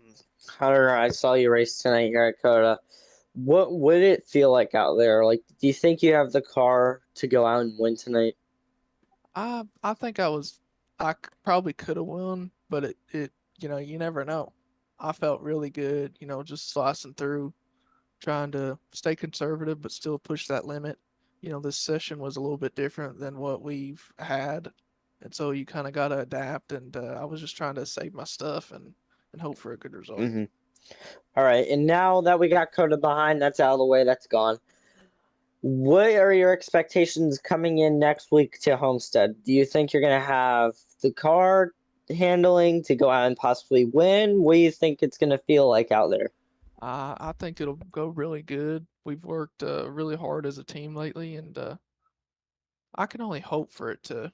Hunter, I saw you race tonight here at Coda. What would it feel like out there? Like, do you think you have the car to go out and win tonight? I think I probably could have won, but it you never know. I felt really good, just slicing through, trying to stay conservative but still push that limit. This session was a little bit different than what we've had, and so you kind of got to adapt. And I was just trying to save my stuff and hope for a good result. Mm-hmm. All right, and now that we got Coda behind, that's out of the way, that's gone. What are your expectations coming in next week to Homestead? Do you think you're going to have the car handling to go out and possibly win? What do you think it's going to feel like out there? I think it'll go really good. We've worked really hard as a team lately, and I can only hope for it to,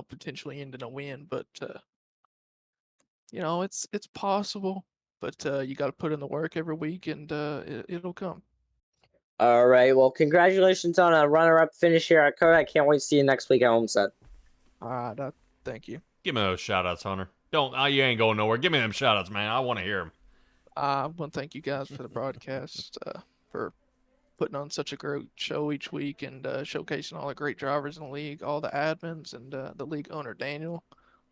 potentially end in a win. But it's possible. But you got to put in the work every week, and it'll come. All right, well, congratulations on a runner-up finish here at Coda. I can't wait to see you next week at Homestead. All right, thank you. Give me those shout-outs, Hunter. Don't, you ain't going nowhere. Give me them shout-outs, man. I want to hear them. I want to thank you guys for the broadcast, for putting on such a great show each week, and showcasing all the great drivers in the league, all the admins, and the league owner, Daniel.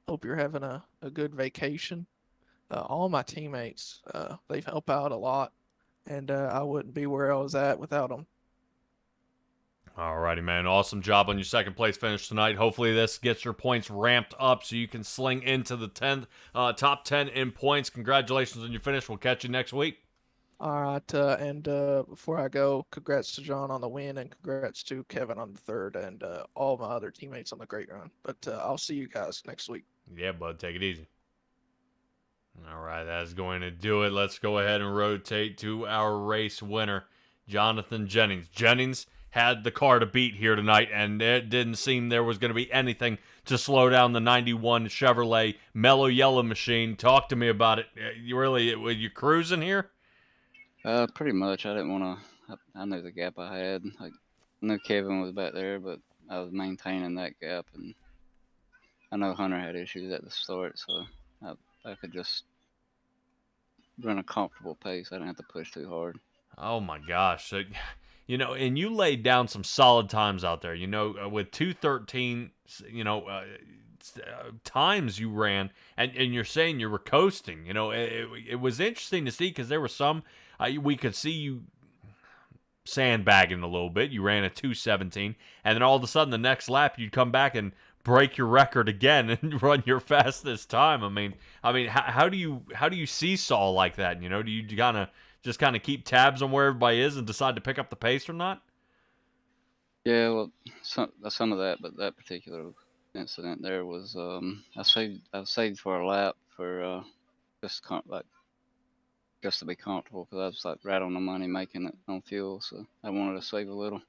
Hope you're having a good vacation. All my teammates, they've helped out a lot, and I wouldn't be where I was at without them. Alrighty, man. Awesome job on your second place finish tonight. Hopefully this gets your points ramped up so you can sling into the top 10 in points. Congratulations on your finish. We'll catch you next week. All right, and before I go, congrats to John on the win, and congrats to Kevin on the third, and all my other teammates on the great run. But I'll see you guys next week. Yeah, bud. Take it easy. All right, that's going to do it. Let's go ahead and rotate to our race winner, Jonathan Jennings. Jennings had the car to beat here tonight, and it didn't seem there was going to be anything to slow down the 91 Chevrolet Mellow Yellow machine. Talk to me about it. Were you cruising here? Pretty much. I didn't want to. I knew the gap I had. Like, I knew Kevin was back there, but I was maintaining that gap, and I know Hunter had issues at the start, so I could just run a comfortable pace. I didn't have to push too hard. Oh my gosh. So, and you laid down some solid times out there. With 2:13, times you ran, and you're saying you were coasting. It was interesting to see because there were some we could see you sandbagging a little bit. You ran a 2:17, and then all of a sudden the next lap you'd come back and break your record again and run your fastest time. I mean, how do you seesaw like that? Do you kind of keep tabs on where everybody is and decide to pick up the pace or not? Yeah, well, some of that, but that particular incident there was I saved for a lap for just to be comfortable because I was like right on the money making it on fuel, so I wanted to save a little.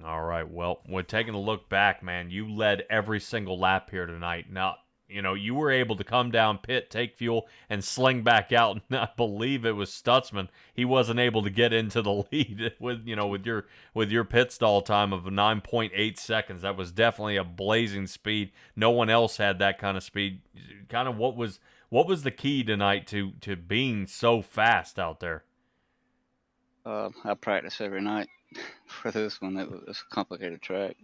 All right. Well, when taking a look back, man, you led every single lap here tonight. Now, you were able to come down pit, take fuel, and sling back out. And I believe it was Stutzman. He wasn't able to get into the lead with your pit stall time of 9.8 seconds. That was definitely a blazing speed. No one else had that kind of speed. Kind of what was the key tonight to being so fast out there? I practice every night for this one. It's a complicated track,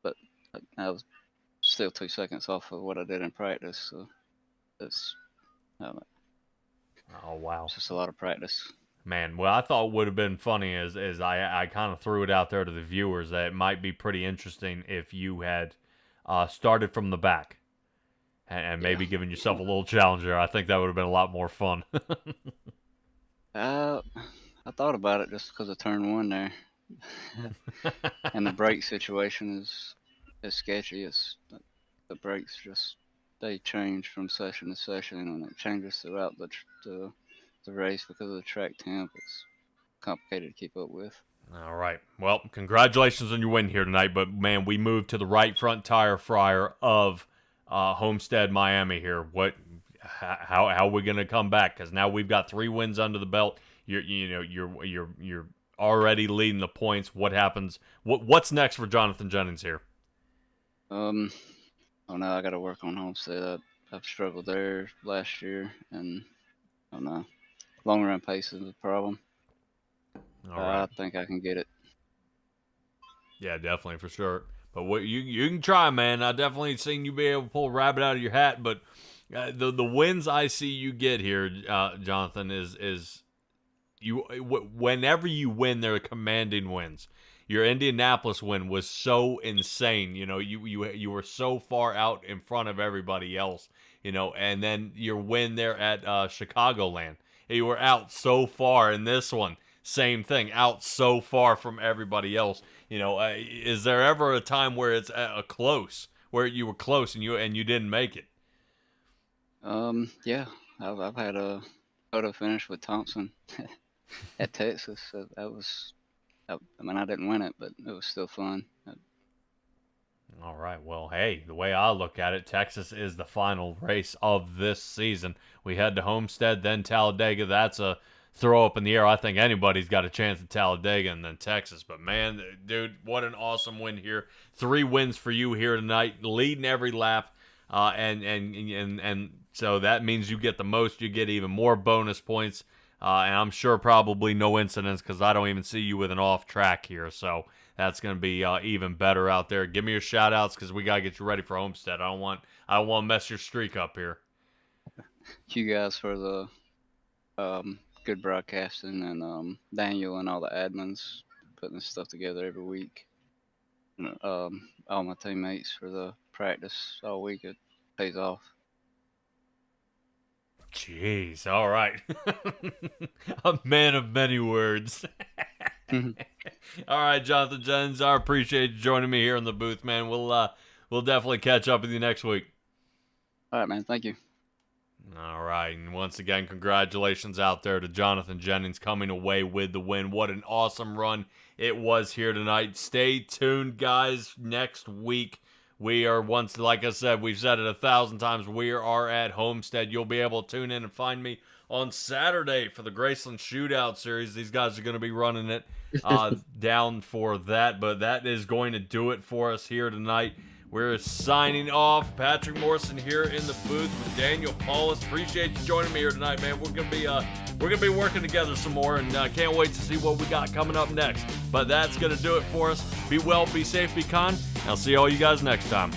but I was still 2 seconds off of what I did in practice. So it's oh wow, it's just a lot of practice. Man, well, I thought would have been funny is I kind of threw it out there to the viewers that it might be pretty interesting if you had started from the back and maybe given yourself a little challenger. I think that would have been a lot more fun. I thought about it just because of turn one there, and the brake situation is sketchy. It's the brakes they change from session to session, and it changes throughout the race because of the track temp. It's complicated to keep up with. All right. Well, congratulations on your win here tonight, but man, we moved to the right front tire fryer of Homestead, Miami here. How are we gonna come back? Because now we've got 3 wins under the belt. You're already leading the points. What happens? What's next for Jonathan Jennings here? Oh no, I got to work on Homestead. I've struggled there last year, and I don't know. Long run pace is a problem. All right. I think I can get it. Yeah, definitely for sure. But what you can try, man. I definitely seen you be able to pull a rabbit out of your hat. But the wins I see you get here, Jonathan, is you whenever you win, they're commanding wins. Your Indianapolis win was so insane. You were so far out in front of everybody else. And then your win there at Chicagoland, you were out so far. In this one, same thing, out so far from everybody else. Is there ever a time where it's close, where you were close and you didn't make it? Yeah, I've had a photo finish with Thompson at Texas. So that was, I didn't win it, but it was still fun. All right. Well, hey, the way I look at it, Texas is the final race of this season. We head to Homestead, then Talladega. That's a throw up in the air. I think anybody's got a chance at Talladega and then Texas. But, man, dude, what an awesome win here. 3 wins for you here tonight, leading every lap. And so that means you get the most. You get even more bonus points. And I'm sure probably no incidents because I don't even see you with an off track here. So that's going to be even better out there. Give me your shout outs because we got to get you ready for Homestead. I don't want to mess your streak up here. You guys for the good broadcasting, and Daniel and all the admins putting this stuff together every week. And, all my teammates for the practice all week. It pays off. Jeez, all right. A man of many words. All right, Jonathan Jennings, I appreciate you joining me here in the booth, man. We'll definitely catch up with you next week. All right, man. Thank you. All right, and once again, congratulations out there to Jonathan Jennings coming away with the win. What an awesome run it was here tonight. Stay tuned, guys. Next week, We are like I said, we've said it 1,000 times, we are at Homestead. You'll be able to tune in and find me on Saturday for the Graceland Shootout Series. These guys are going to be running it down for that, but that is going to do it for us here tonight. We're signing off. Patrick Morrison here in the booth with Daniel Paulus. Appreciate you joining me here tonight, man. We're gonna be working together some more, and can't wait to see what we got coming up next. But that's gonna do it for us. Be well, be safe, be kind. I'll see all you guys next time.